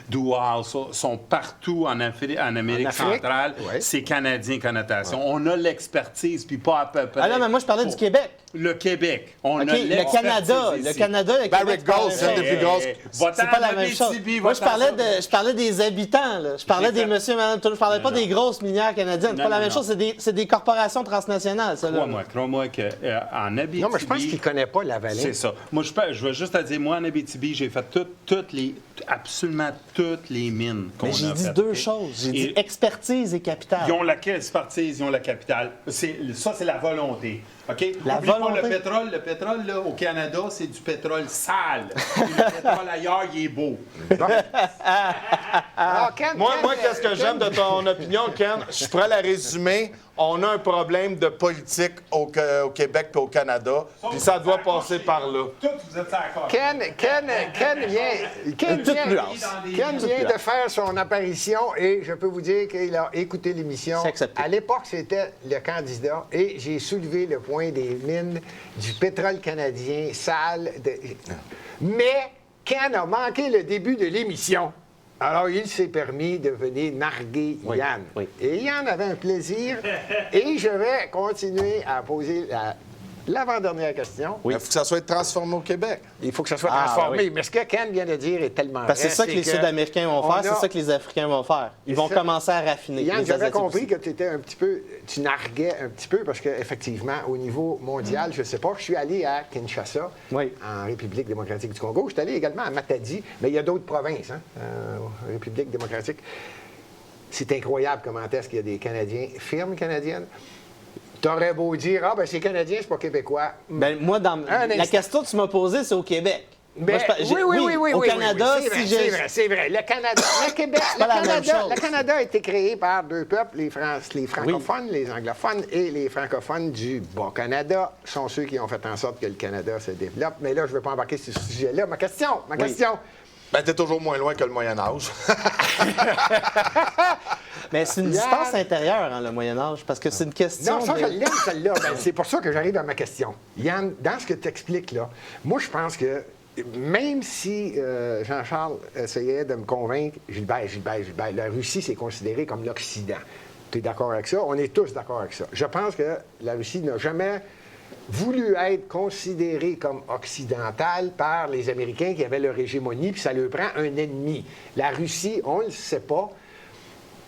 Douala, sont partout en Amérique centrale, ouais. c'est canadien connotation. Ouais. On a l'expertise, puis pas à peu près. Ah non, mais moi, je parlais du Québec. Le Québec. On a le Canada. ici. Le Canada, le Barrick Québec. Gold, c'est une des plus grosses. C'est pas la même chose. Moi, je parlais des habitants. Là. Je parlais des monsieur, madame, tout. Je parlais pas des grosses minières canadiennes. C'est pas la même chose. C'est des corporations transnationales, ça. Crois-moi qu'en Abitibi... Non, mais je pense qu'il ne connaît pas la vallée. C'est ça. Moi, je veux juste te dire, moi, en Abitibi, j'ai fait absolument toutes les mines qu'on a Mais j'ai dit faites. deux choses. J'ai dit expertise et capital. Ils ont la expertise, ils ont la capitale. Ça, c'est la volonté. OK? La Oublie pas volonté. le pétrole. Le pétrole, là, au Canada, c'est du pétrole sale. Et le pétrole ailleurs, il est beau. Alors, Ken, Moi, Ken, qu'est-ce que j'aime de ton opinion, Ken? Je pourrais la résumer. On a un problème de politique au Québec et au Canada, puis ça doit passer par là. Tous, vous êtes d'accord. Ken vient de faire son apparition et je peux vous dire qu'il a écouté l'émission. C'est accepté. À l'époque, c'était le candidat et j'ai soulevé le point des mines, du pétrole canadien sale. Mais Ken a manqué le début de l'émission. Alors, il s'est permis de venir narguer Yann. oui. Et Yann avait un plaisir. Et je vais continuer à poser l'avant-dernière question. Il faut que ça soit transformé au Québec. Il faut que ça soit Ah, transformé. oui. Mais ce que Ken vient de dire est tellement Parce que vrai. c'est ça que les Sud-Américains vont faire, on c'est a- ça que les Africains vont faire. Ils vont ça. commencer à raffiner. Yann, les j'avais Asiatiques compris aussi. que tu étais un petit peu, tu narguais un petit peu parce qu'effectivement, au niveau mondial, je ne sais pas, je suis allé à Kinshasa, Oui. en République démocratique du Congo. Je suis allé également à Matadi, mais il y a d'autres provinces, République démocratique. C'est incroyable comment est-ce qu'il y a des Canadiens, firmes canadiennes. T'aurais beau dire, ah ben c'est Canadien, c'est pas Québécois. Ben, moi, la instant. question que tu m'as posée, c'est au Québec. Mais, Moi, je au Canada, c'est vrai, si c'est j'ai... vrai, c'est vrai. Le Canada, le Québec, pas la même chose. le Canada a été créé par deux peuples, les francophones, les anglophones et les francophones du Bas-Canada sont ceux qui ont fait en sorte que le Canada se développe. Mais là, je ne veux pas embarquer sur ce sujet-là. Ma question. Ben, t'es toujours moins loin que le Moyen-Âge. Mais c'est une Yann. distance intérieure, le Moyen-Âge, parce que c'est une question Non, ça, de... je l'aime, celle-là. Ben, c'est pour ça que j'arrive à ma question. Yann, dans ce que tu expliques là, moi, je pense que même si Jean-Charles essayait de me convaincre, Gilbert, la Russie, c'est considéré comme l'Occident. Tu es d'accord avec ça? On est tous d'accord avec ça. Je pense que la Russie n'a jamais voulu être considérée comme occidentale par les Américains qui avaient leur hégémonie, puis ça leur prend un ennemi. La Russie, on ne le sait pas.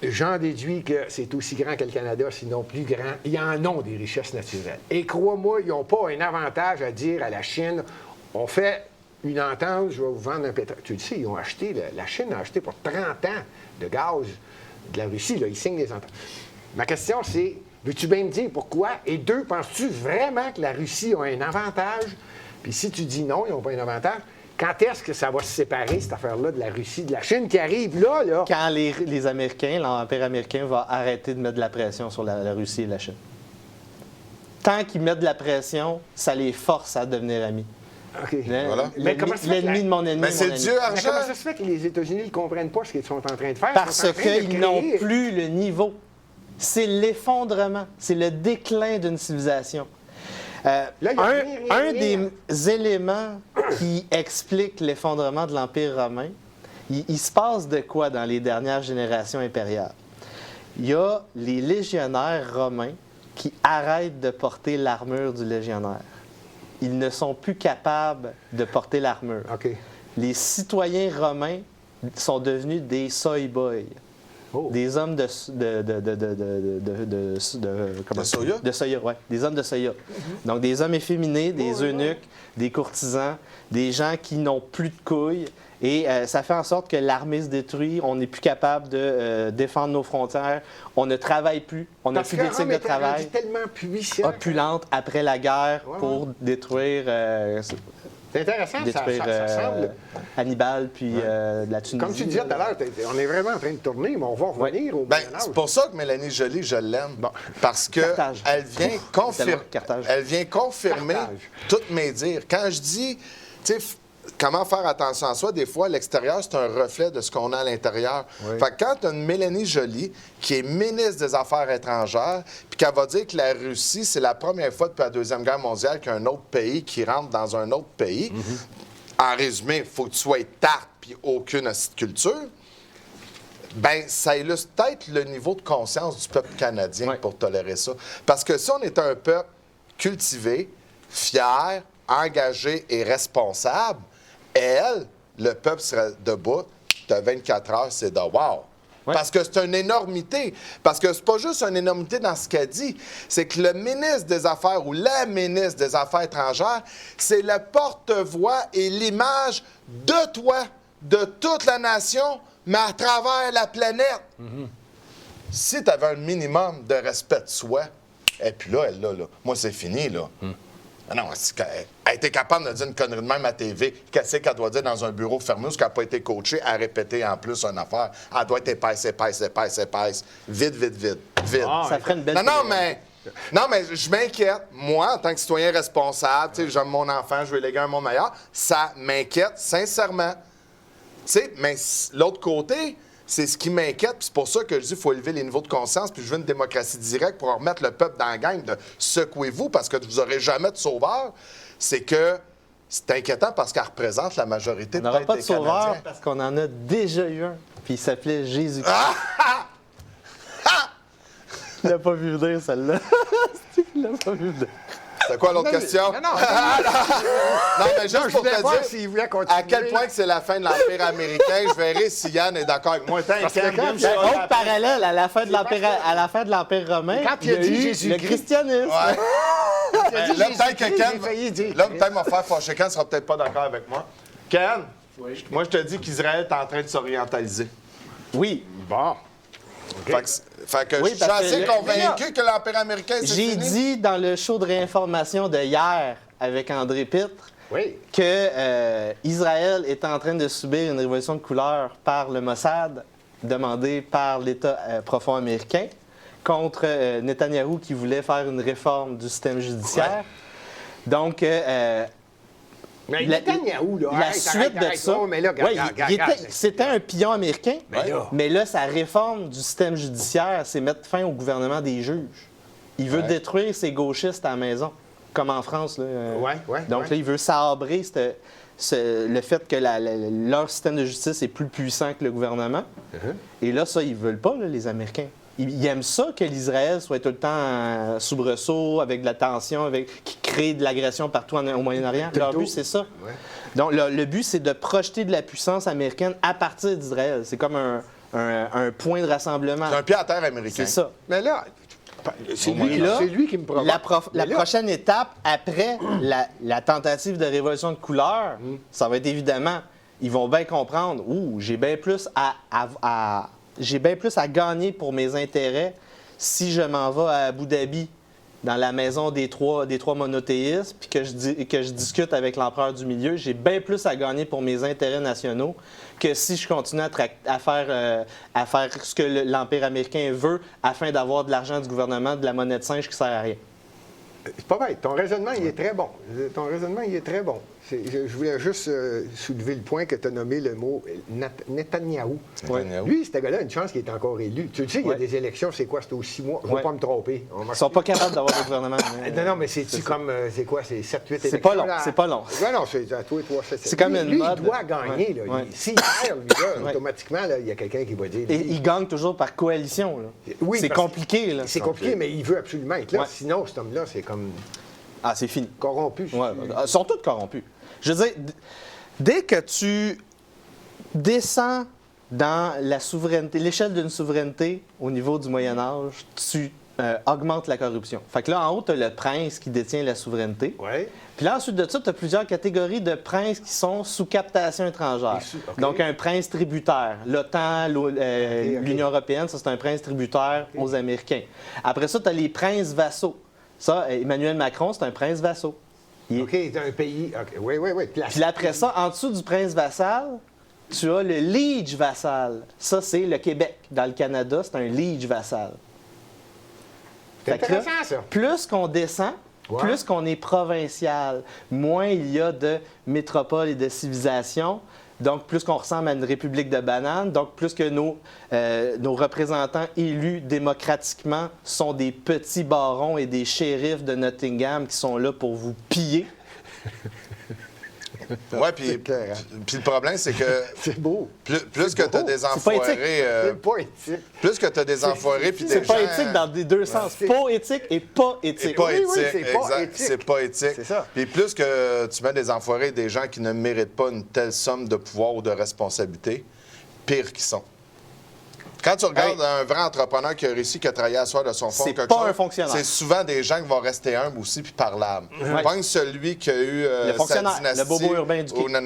J'en déduis que c'est aussi grand que le Canada, sinon plus grand. Ils en ont des richesses naturelles. Et crois-moi, ils n'ont pas un avantage à dire à la Chine, on fait une entente, je vais vous vendre un pétrole. Tu le sais, ils ont acheté, la Chine a acheté pour 30 ans de gaz de la Russie. Là, ils signent des ententes. Ma question, c'est, veux-tu bien me dire pourquoi? Et deux, penses-tu vraiment que la Russie a un avantage? Puis si tu dis non, ils n'ont pas un avantage, quand est-ce que ça va se séparer, cette affaire-là, de la Russie, de la Chine qui arrive là? Quand les Américains, l'Empire américain va arrêter de mettre de la pression sur la Russie et la Chine. Tant qu'ils mettent de la pression, ça les force à devenir amis. OK. Voilà. Mais comment ça se fait que L'ennemi de mon ennemi, Mais c'est mon Dieu ennemi. Mais argent. comment ça se fait que les États-Unis ne comprennent pas ce qu'ils sont en train de faire? Parce Ils sont en train de qu'ils n'ont créer- plus le niveau. C'est l'effondrement, c'est le déclin d'une civilisation. Là, il y a Un rien. des éléments qui explique l'effondrement de l'Empire romain, il se passe de quoi dans les dernières générations impériales? Il y a les légionnaires romains qui arrêtent de porter l'armure du légionnaire. Ils ne sont plus capables de porter l'armure. OK. Les citoyens romains sont devenus des soy boys. Oh. Des hommes de comment De soya? De soya, oui. Des hommes de soya. Donc, des hommes efféminés, des eunuques, des courtisans, des gens qui n'ont plus de couilles. Et ça fait en sorte que l'armée se détruit, on n'est plus capable de défendre nos frontières, on ne travaille plus, on n'a Parce plus que d'éthique Rome de était rendu travail. tellement puissant. Opulente après la guerre Ouais, pour détruire, C'est intéressant, ça semble. Hannibal puis la Tunisie. Comme tu disais tout à l'heure, on est vraiment en train de tourner, mais on va revenir au Ben, Moyen Âge. c'est pour ça que Mélanie Joly, je l'aime. Parce que Carthage. elle vient, Carthage. elle vient confirmer Carthage. tous mes dires. Quand je dis, tu sais, comment faire attention à soi, des fois, l'extérieur, c'est un reflet de ce qu'on a à l'intérieur. Fait que quand tu as une Mélanie Joly, qui est ministre des Affaires étrangères, puis qu'elle va dire que la Russie, c'est la première fois depuis la Deuxième Guerre mondiale qu'il y a un autre pays qui rentre dans un autre pays, en résumé, il faut que tu sois tarte puis aucune culture. Ben, ça illustre peut-être le niveau de conscience du peuple canadien Ouais. pour tolérer ça. Parce que si on est un peuple cultivé, fier, engagé et responsable, le peuple serait debout de 24 heures, c'est de wow. Ouais. Parce que c'est une énormité. Parce que c'est pas juste une énormité dans ce qu'elle dit, c'est que le ministre des Affaires ou la ministre des Affaires étrangères, c'est le porte-voix et l'image de toi, de toute la nation, mais à travers la planète. Si tu avais un minimum de respect de soi, Et puis là, elle, là. Moi, c'est fini, là. Ah non, elle était capable de dire une connerie de même à TV. Qu'est-ce qu'elle doit dire dans un bureau fermé où elle n'a pas été coachée à répéter en plus une affaire? Elle doit être épaisse. Vite. Ça ferait une belle Non, mais je m'inquiète. Moi, en tant que citoyen responsable, tu sais, j'aime mon enfant, je veux léguer un monde meilleur. Ça m'inquiète, sincèrement. Tu sais, mais l'autre côté, c'est ce qui m'inquiète. Puis c'est pour ça que je dis qu'il faut élever les niveaux de conscience. Puis je veux une démocratie directe pour remettre le peuple dans la gang de secouez-vous parce que vous n'aurez jamais de sauveur. C'est que c'est inquiétant parce qu'elle représente la majorité On n'aura peut-être pas de des sauveur Canadiens. parce qu'on en a déjà eu un. Puis il s'appelait Jésus-Christ. Tu l'as pas vu venir, celle-là. Tu l'as pas vu venir. C'est quoi l'autre question? Non, mais juste pour te dire s'il voulait continuer. à quel point que c'est la fin de l'Empire américain, je verrai si Yann est d'accord avec moi. Parce que quand Autre parallèle, à la fin de l'Empire romain, Quand il y a dit eu Jésus-Christ. le christianisme. Ouais. il a dit Là, peut-être que Jésus-Christ, Ken, j'ai failli dire. là, peut-être mon frère fâché, Ken sera peut-être pas d'accord avec moi. Ken, moi, je te dis qu'Israël est en train de s'orientaliser. Oui. Bon. Fait que Oui, je suis parce que assez le- convaincu que l'Empire américain, c'est J'ai fini. dit dans le show de réinformation de hier avec André Pitre Oui. que Israël est en train de subir une révolution de couleur par le Mossad, demandée par l'État profond américain, contre Netanyahou qui voulait faire une réforme du système judiciaire. Donc, Mais La- Netanyahou, là, la arrête, suite arrête, de arrête. ça, Oh, mais là, ouais, regarde. c'était un pion américain, Mais là- sa réforme du système judiciaire, c'est mettre fin au gouvernement des juges. Il veut détruire ces gauchistes à la maison, comme en France. Là. Donc ouais. là, il veut sabrer le fait que leur système de justice est plus puissant que le gouvernement. Et là, ça, ils veulent pas, là, les Américains. Ils aiment ça que l'Israël soit tout le temps en soubresaut, avec de la tension, qui crée de l'agression partout au Moyen-Orient. Leur but, c'est ça. Ouais. Donc, le but, c'est de projeter de la puissance américaine à partir d'Israël. C'est comme un point de rassemblement. C'est un pied à terre américain. C'est ça. Mais là, c'est Et là, lui qui me provoque. La Mais là- prochaine étape, après la tentative de révolution de couleur, ça va être évidemment, ils vont bien comprendre, j'ai bien plus à gagner pour mes intérêts si je m'en vais à Abu Dhabi, dans la maison des trois monothéistes, puis que je discute avec l'empereur du milieu. J'ai bien plus à gagner pour mes intérêts nationaux que si je continue à faire ce que l'Empire américain veut afin d'avoir de l'argent du gouvernement, de la monnaie de singe qui sert à rien. C'est pas bête. Ton raisonnement, il est très bon. Je voulais juste soulever le point que tu as nommé le mot Netanyahou. Netanyahou. Lui, ce gars-là, une chance qu'il est encore élu. Tu le sais, il y a Ouais. des élections, c'est quoi? C'est aux 6 mois. Je ne vais Ouais. pas me tromper. Ils ne sont pas capables d'avoir le gouvernement. Non, mais c'est-tu comme, c'est quoi? C'est 7-8 élections? C'est pas long, là? c'est pas long. Non, c'est à toi et toi, C'est comme une lui, mode. il doit gagner. Ouais. Là. Ouais. S'il perd, lui, là, Ouais. automatiquement, là, il y a quelqu'un qui va dire... Et ils gagnent toujours par coalition. Là. Oui, C'est parce- compliqué. Là. C'est compliqué, mais il veut absolument être là. Ouais. Sinon, cet homme-là, c'est comme Ah, c'est fini. corrompu. Ouais, ils sont tous corrompus. Je veux dire, dès que tu descends dans la souveraineté, l'échelle d'une souveraineté au niveau du Moyen Âge, tu augmentes la corruption. Fait que là, en haut, tu as le prince qui détient la souveraineté. Oui. Puis là, ensuite de ça, tu as plusieurs catégories de princes qui sont sous captation étrangère. OK. Donc, un prince tributaire. L'OTAN, l'Union européenne, ça, c'est un prince tributaire aux Américains. Après ça, tu as les princes vassaux. Ça, Emmanuel Macron, c'est un prince vassaux. OK, c'est un pays... OK, oui. Puis là, après ça, en dessous du prince vassal, tu as le liege vassal. Ça, c'est le Québec. Dans le Canada, c'est un liege vassal. C'est Fait que là, intéressant, ça. plus qu'on descend, Ouais. plus qu'on est provincial, moins il y a de métropoles et de civilisations. Donc, plus qu'on ressemble à une république de bananes, donc plus que nos représentants élus démocratiquement sont des petits barons et des shérifs de Nottingham qui sont là pour vous piller. Ouais, puis le problème, c'est que C'est beau. plus que tu as des pas enfoirés. C'est pas éthique. Plus que tu as des enfoirés, puis des C'est pas gens- éthique dans les deux sens. c'est- Pas éthique et pas éthique. C'est pas Oui, éthique, oui, c'est pas exact. éthique. C'est pas éthique. C'est ça. Puis plus que tu mets des enfoirés, des gens qui ne méritent pas une telle somme de pouvoir ou de responsabilité, pire qu'ils sont. Quand tu regardes un vrai entrepreneur qui a réussi, qui a travaillé à soi de son fonds, C'est quelque pas chose, un fonctionnaire. c'est souvent des gens qui vont rester humbles aussi puis parlables. Pas celui qui a eu Le fonctionnaire, sa dynastie, le bobo urbain éduqué. ou non,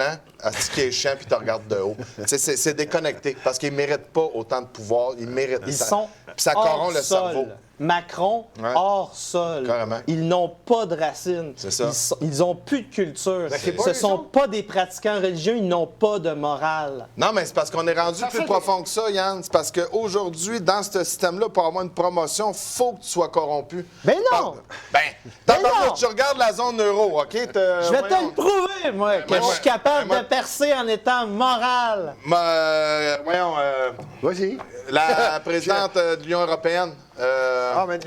qui est chiant puis te regarde de haut. Tu sais, c'est déconnecté parce qu'ils ne méritent pas autant de pouvoir. Ils méritent Ils ça. sont Puis ça hors corrompt le sol. cerveau. Macron Ouais. hors sol. Carrément. Ils n'ont pas de racines. C'est ça. Ils ont plus de culture. c'est pas Ce eux sont autres. pas des pratiquants religieux, ils n'ont pas de morale. Non, mais c'est parce qu'on est rendu plus profond que ça, Yann. C'est parce qu'aujourd'hui, dans ce système-là, pour avoir une promotion, faut que tu sois corrompu. Ben non! Tabarnak, non! tu regardes la zone euro, OK? Je vais te le prouver, moi, que je suis capable de percer en étant moral. Voyons, Vas-y. la présidente de l'Union européenne. Madame.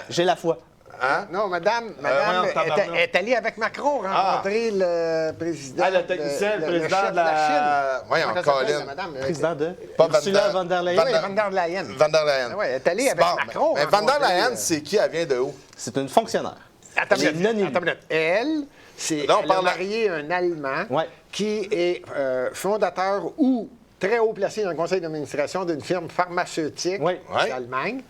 J'ai la foi. Hein? Non, madame voyons, tabarnak. est allée avec Macron rencontrer le président. Ah, le technicien, le président chef de la Chine. Voyons, Comment elle s'appelle, Colin. la madame? Président de Pas Ursula von der Leyen. Oui, Van der Leyen. Van der Leyen. Ouais, elle est allée avec Macron Mais Van der rencontrer, Leyen, c'est qui? Elle vient de où? C'est une fonctionnaire. Attends une Les minute, non-élus. attends une minute. Elle, Là, on elle a parle- marié un Allemand Ouais. qui est fondateur ou très haut placé dans le conseil d'administration d'une firme pharmaceutique Oui. Ouais. d'Allemagne.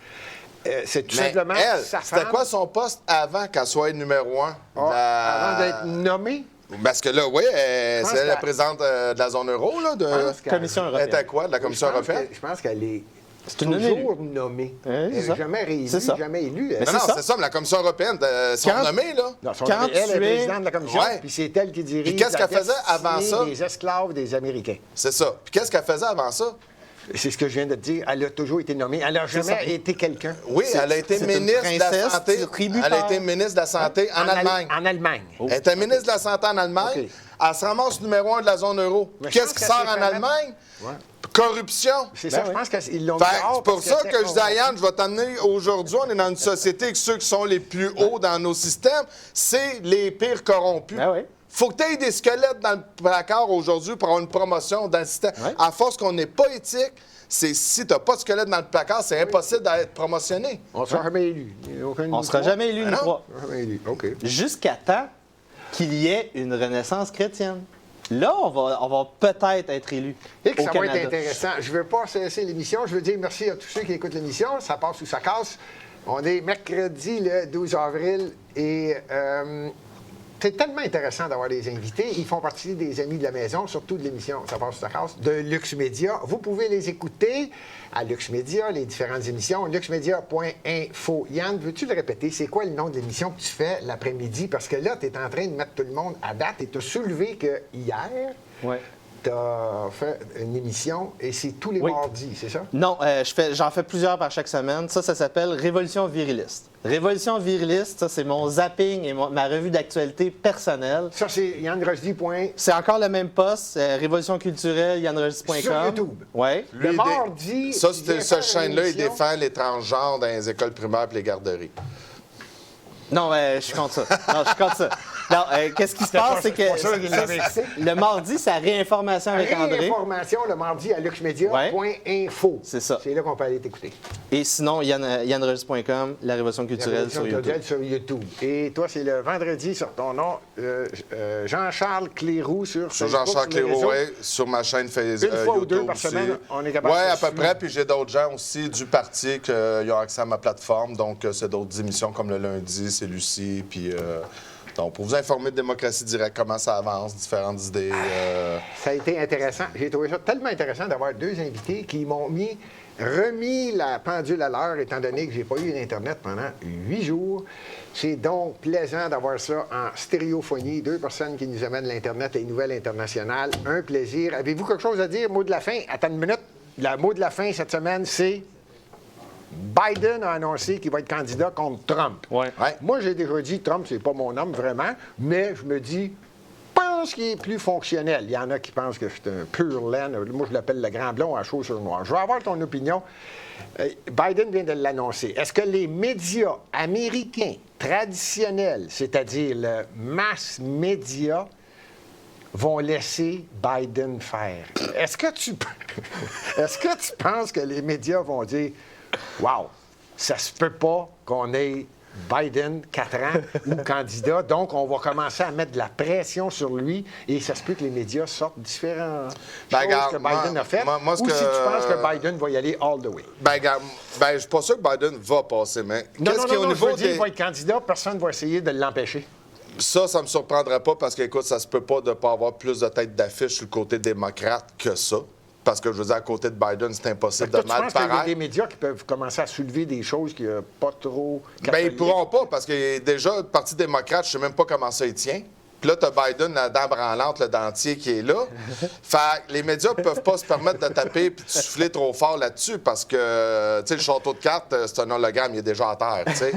C'est tout Mais simplement elle, sa c'était femme, quoi son poste avant qu'elle soit numéro 1? avant d'être nommée. Parce que là, oui, pense c'est la qu'elle- présidente de la zone euro, là, de... pense qu'elle- Commission Elle européenne. était quoi, de la Commission européenne? Je pense qu'elle est C'est une toujours nommée. Oui, Elle c'est n'est ça. jamais réélue, C'est ça. jamais élue. Mais Non, c'est non, ça. c'est ça, mais la Commission européenne, sont Quand- nommés, là. Non, Quand elle est tu es- présidente de la commission, Ouais. puis c'est elle qui dirige Puis qu'est-ce qu'elle la faisait avant destinée ça? des esclaves des Américains. C'est ça. Puis qu'est-ce qu'elle faisait avant ça? C'est ce que je viens de te dire. Elle a toujours été nommée. Elle n'a jamais ça. été quelqu'un. Oui, elle a été c'est une ministre de la princesse Santé. tributaire. Elle a été ministre de la Santé en Allemagne. En Allemagne. Elle était ministre de la Santé en Allemagne. OK. Elle se ramasse numéro 1 de la zone euro. Mais je Qu'est-ce pense qui qu'elle sort s'est en fait Allemagne? Ouais. Corruption. C'est ça, oui. je pense qu'ils l'ont Fait, mis dehors c'est pour parce ça qu'elle que je était dis à Yann, je vais t'amener aujourd'hui, on est dans une société que ceux qui sont les plus hauts dans nos systèmes, c'est les pires corrompus. Ben oui. Faut que tu aies des squelettes dans le placard aujourd'hui pour avoir une promotion dans le système. Ouais. À force qu'on n'est pas éthique, c'est si tu n'as pas de squelette dans le placard, c'est impossible d'être promotionné. On ne sera jamais élu. On ne sera jamais élu, Ben nous non. trois. Jamais élu. OK. Jusqu'à temps qu'il y ait une renaissance chrétienne. Là, on va peut-être être élu Et que au ça Canada. va être intéressant. Je ne veux pas cesser l'émission. Je veux dire merci à tous ceux qui écoutent l'émission. Ça passe ou ça casse. On est mercredi le 12 avril et c'est tellement intéressant d'avoir des invités. Ils font partie des amis de la maison, surtout de l'émission Ça passe ou ça casse de Lux Média. Vous pouvez les écouter à Lux Média, les différentes émissions, luxmedia.info. Yann, veux-tu le répéter? C'est quoi le nom de l'émission que tu fais l'après-midi? Parce que là, tu es en train de mettre tout le monde à date et tu as soulevé que hier, Ouais. tu as fait une émission et c'est tous les Oui. mardis, c'est ça? Non, j'en fais plusieurs par chaque semaine. Ça s'appelle Révolution viriliste. Révolution viriliste, ça, c'est mon zapping et ma revue d'actualité personnelle. Ça, c'est yann-rosdy. C'est encore le même poste, Révolution culturelle, yanrosdy.com. Sur YouTube. Oui. Le mardi, Ça, il vient cette faire chaîne-là, il une émission. défend les transgenres dans les écoles primaires et les garderies. Non, je suis contre ça. Non, je suis contre ça. Non, qu'est-ce qui se passe, c'est pas ça qu'il l'avait que écrit. le mardi, c'est la réinformation avec André. Information le mardi à luxmedia.info. C'est ça. C'est là qu'on peut aller t'écouter. Et sinon, yanrogis.com, la Révolution culturelle sur YouTube. Sur YouTube. Et toi, c'est le vendredi sur ton nom, Jean-Charles Cléroux sur Sur Facebook, Jean-Charles sur les Cléroux, réseaux. oui, sur ma chaîne Facebook. Une fois ou YouTube deux par aussi. semaine, on est capable Oui, de à se peu suivre. près. Puis j'ai d'autres gens aussi du parti qui ont accès à ma plateforme. Donc, c'est d'autres émissions comme le lundi, c'est Lucie. Puis, donc, pour vous informer de Démocratie Directe, comment ça avance, différentes idées. Ça a été intéressant. J'ai trouvé ça tellement intéressant d'avoir deux invités qui m'ont remis la pendule à l'heure, étant donné que j'ai pas eu l'Internet pendant 8 jours. C'est donc plaisant d'avoir ça en stéréophonie. Deux personnes qui nous amènent l'Internet et les nouvelles internationales. Un plaisir. Avez-vous quelque chose à dire? Mot de la fin? Attends une minute. Le mot de la fin cette semaine, c'est Biden a annoncé qu'il va être candidat contre Trump. Ouais. Ouais. Moi, j'ai déjà dit Trump, c'est pas mon homme vraiment, mais je me dis, pense qu'il est plus fonctionnel. Il y en a qui pensent que c'est un pur laine. Moi, je l'appelle le grand blond à chaussures noires. Je veux avoir ton opinion. Biden vient de l'annoncer. Est-ce que les médias américains traditionnels, c'est-à-dire le mass média, vont laisser Biden faire? Est-ce que tu penses que les médias vont dire « Wow, ça se peut pas qu'on ait Biden 4 ans ou candidat, donc on va commencer à mettre de la pression sur lui et ça se peut que les médias sortent différents choses regarde, que Biden moi- a fait moi, ce ou que- si tu penses que Biden va y aller all the way. » Je suis pas sûr que Biden va passer, mais Non, qu'est-ce non, qui est non, au je niveau veux dire, des... il va être candidat, personne ne va essayer de l'empêcher. Ça me surprendrait pas parce qu'écoute, ça se peut pas de pas avoir plus de têtes d'affiche sur le côté démocrate que ça. Parce que, je veux dire, à côté de Biden, c'est impossible de Toi, tu mal penses qu'il y a paraître. des médias qui peuvent commencer à soulever des choses qui n'ont pas trop... Ben, ils pourront pas, parce que déjà, le Parti démocrate, je sais même pas comment ça il tient. Puis là, tu as Biden, la dent branlante, le dentier qui est là. Fait que les médias peuvent pas se permettre de taper et de souffler trop fort là-dessus parce que, tu sais, le château de cartes, c'est un hologramme, il est déjà à terre, tu sais.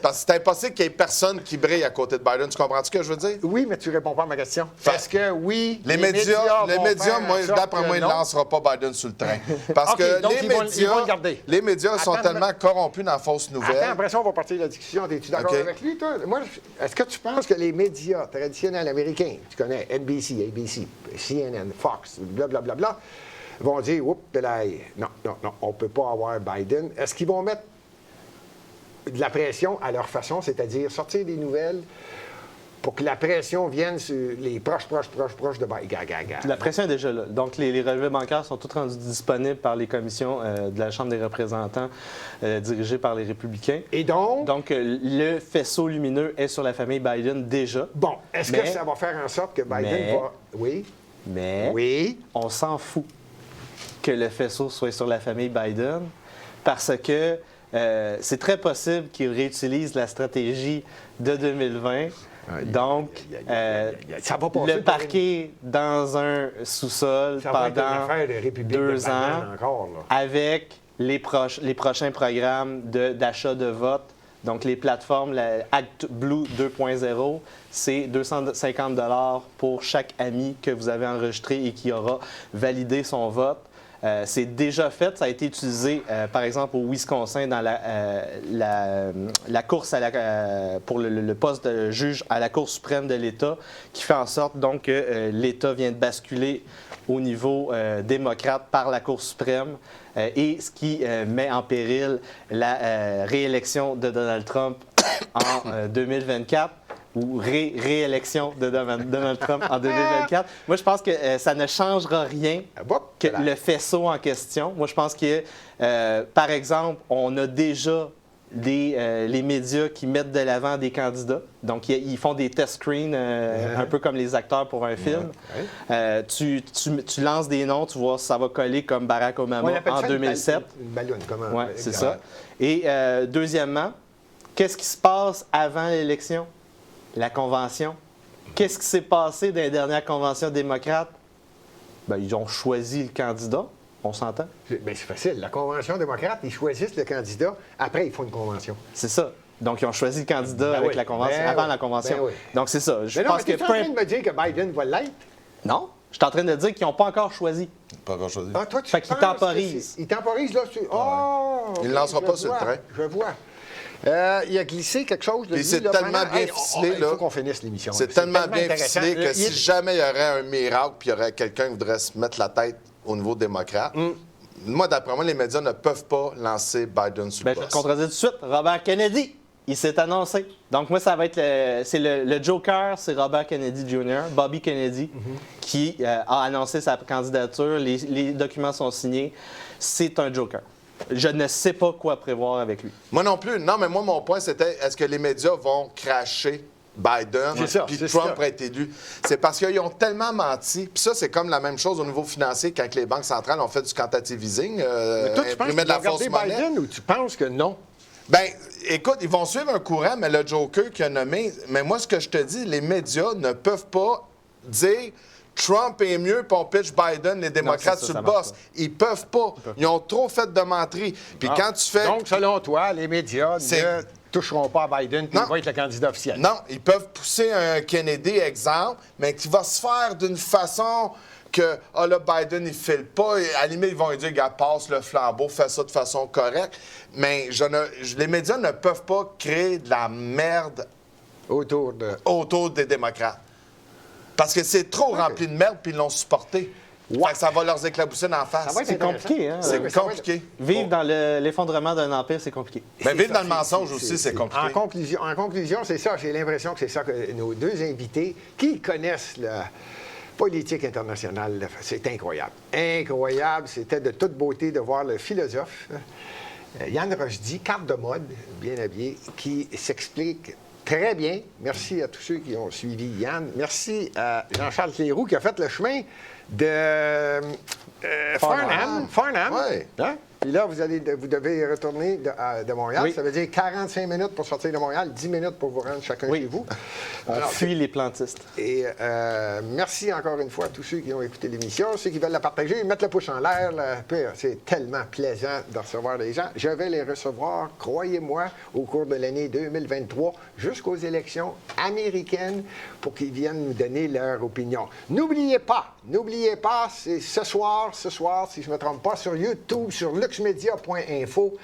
Parce que c'est impossible qu'il y ait personne qui brille à côté de Biden. Tu comprends ce que je veux dire? Oui, mais tu réponds pas à ma question. Fait- Est-ce que oui, Les médias, vont faire moi, en sorte d'après que moi, il ne non? lancera pas Biden sur le train. Parce OK, que donc les ils vont médias, le garder. les médias sont Attends, tellement corrompus dans la fausse nouvelle. Attends, après ça, on va partir de la discussion. Es-tu d'accord OK. avec lui, toi? Moi, est-ce que tu penses que les médias traditionnels américains, tu connais NBC, ABC, CNN, Fox, blablabla, vont dire, oups, non, on ne peut pas avoir Biden. Est-ce qu'ils vont mettre de la pression à leur façon, c'est-à-dire sortir des nouvelles pour que la pression vienne sur les proches de Biden? La pression est déjà là. Donc, les relevés bancaires sont tous rendus disponibles par les commissions de la Chambre des représentants dirigées par les républicains. Et donc? Donc, le faisceau lumineux est sur la famille Biden déjà. Bon, est-ce que ça va faire en sorte que Biden va... Oui? Mais Oui? on s'en fout que le faisceau soit sur la famille Biden parce que c'est très possible qu'il réutilise la stratégie de 2020. Donc, ça va passer le parquer dans un sous-sol Ça va être une pendant affaire de République de 2 Biden ans encore, là. avec les prochains programmes d'achat de vote. Donc, les plateformes, la Act Blue 2.0, c'est 250 $ pour chaque ami que vous avez enregistré et qui aura validé son vote. C'est déjà fait. Ça a été utilisé, par exemple, au Wisconsin dans la course pour le poste de juge à la Cour suprême de l'État, qui fait en sorte donc que l'État vient de basculer au niveau démocrate par la Cour suprême et ce qui met en péril la réélection de Donald Trump en 2024 ou réélection de Donald Trump en 2024. Moi, je pense que ça ne changera rien que le faisceau en question. Moi, je pense que, par exemple, on a déjà les médias qui mettent de l'avant des candidats. Donc, ils font des test screens, un peu comme les acteurs pour un film. Tu lances des noms, tu vois si ça va coller comme Barack Obama en 2007. Une ballonne, comment? Oui, c'est ça. Et deuxièmement, qu'est-ce qui se passe avant l'élection? La convention. Qu'est-ce qui s'est passé dans les dernières conventions démocrates? Bien, ils ont choisi le candidat. On s'entend? Bien, c'est facile. La convention démocrate, ils choisissent le candidat. Après, ils font une convention. C'est ça. Donc, ils ont choisi le candidat Ben avec oui. la convention, Ben avant oui. la convention. Ben oui. Donc, c'est ça. Je Mais non, pense mais que tu es en train de me dire que Biden va l'être? Non, je suis en train de dire qu'ils n'ont pas encore choisi. Pas grand-chose. Ah, toi, tu Fait qu'il penses temporise. que il temporise, là. Oh! Il ne lancera pas sur le train. Je vois. Il a glissé quelque chose de Puis lui, c'est là, tellement pendant- bien Hey, ficelé, il là. faut qu'on finisse l'émission. C'est là. tellement bien intéressant. ficelé que Il si est- jamais il y aurait un miracle puis il y aurait quelqu'un qui voudrait se mettre la tête au niveau démocrate, moi, d'après moi, les médias ne peuvent pas lancer Biden sur Bien, le je te poste. contredis tout de suite. Robert Kennedy, il s'est annoncé. Donc, moi, ça va être le Joker, c'est Robert Kennedy Jr., Bobby Kennedy, qui a annoncé sa candidature. Les documents sont signés. C'est un Joker. Je ne sais pas quoi prévoir avec lui. Moi non plus. Non, mais moi, mon point, c'était est-ce que les médias vont cracher Biden C'est ça, puis c'est Trump ça. va être élu? C'est parce qu'ils ont tellement menti. Puis ça, c'est comme la même chose au niveau financier quand les banques centrales ont fait du quantitative easing, Mais toi, tu penses imprimer qu'il de la va fausse regarder monnaie. Biden ou tu penses que non? Ben, écoute, ils vont suivre un courant, mais le Joker qui a nommé... Mais moi, ce que je te dis, les médias ne peuvent pas dire... Trump est mieux, puis on pitch Biden, les démocrates c'est ça, sur ça le marche boss. pas. Ils peuvent pas. Ils ont trop fait de menteries. Puis quand tu fais... Donc, selon toi, les médias C'est- ne toucheront pas à Biden puis Non. il va être le candidat officiel. Non, ils peuvent pousser un Kennedy, exemple, mais qui va se faire d'une façon que, ah là, Biden, il file pas. Et à la limite, ils vont lui dire, gars, passe le flambeau, fais ça de façon correcte. Mais les médias ne peuvent pas créer de la merde autour des démocrates. Parce que c'est trop rempli de merde, puis ils l'ont supporté. Fait que ça va leur éclabousser d'en face. Ça va être C'est intéressant. compliqué, hein? C'est Oui, ça va être- compliqué. Vivre dans l'effondrement d'un empire, c'est compliqué. Mais C'est vivre ça, dans le mensonge aussi, c'est compliqué. En conclusion, c'est ça. J'ai l'impression que c'est ça que nos deux invités, qui connaissent la politique internationale, c'est incroyable. Incroyable. C'était de toute beauté de voir le philosophe Yann Rochdy, carte de mode, bien habillé, qui s'explique très bien. Merci à tous ceux qui ont suivi Yann. Merci à Jean-Charles Cléroux qui a fait le chemin de Farnham. Ouais. Hein? Puis là, vous devez retourner de Montréal. Oui. Ça veut dire 45 minutes pour sortir de Montréal, 10 minutes pour vous rendre chacun chez vous. Alors, Fuis les plantistes. et merci encore une fois à tous ceux qui ont écouté l'émission, ceux qui veulent la partager, mettre le pouce en l'air. C'est tellement plaisant de recevoir les gens. Je vais les recevoir, croyez-moi, au cours de l'année 2023 jusqu'aux élections américaines pour qu'ils viennent nous donner leur opinion. N'oubliez pas, c'est ce soir, si je ne me trompe pas, sur YouTube, sur luxmedia.info,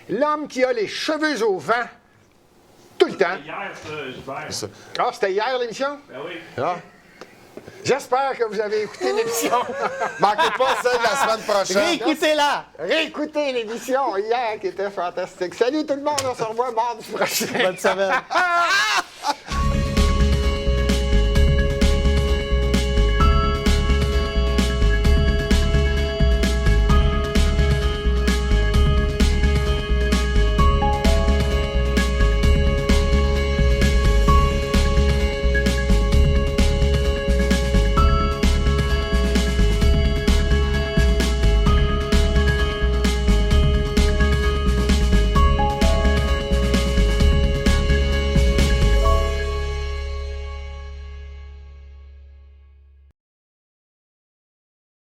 l'homme qui a les cheveux au vent tout le temps. Hier, ça, Gilbert. Ah, c'était hier l'émission? Ben oui. Ah. J'espère que vous avez écouté l'émission. Manquez pas celle de la semaine prochaine. Réécoutez-la! Réécoutez l'émission hier qui était fantastique. Salut tout le monde, on se revoit mardi prochain. Bonne semaine!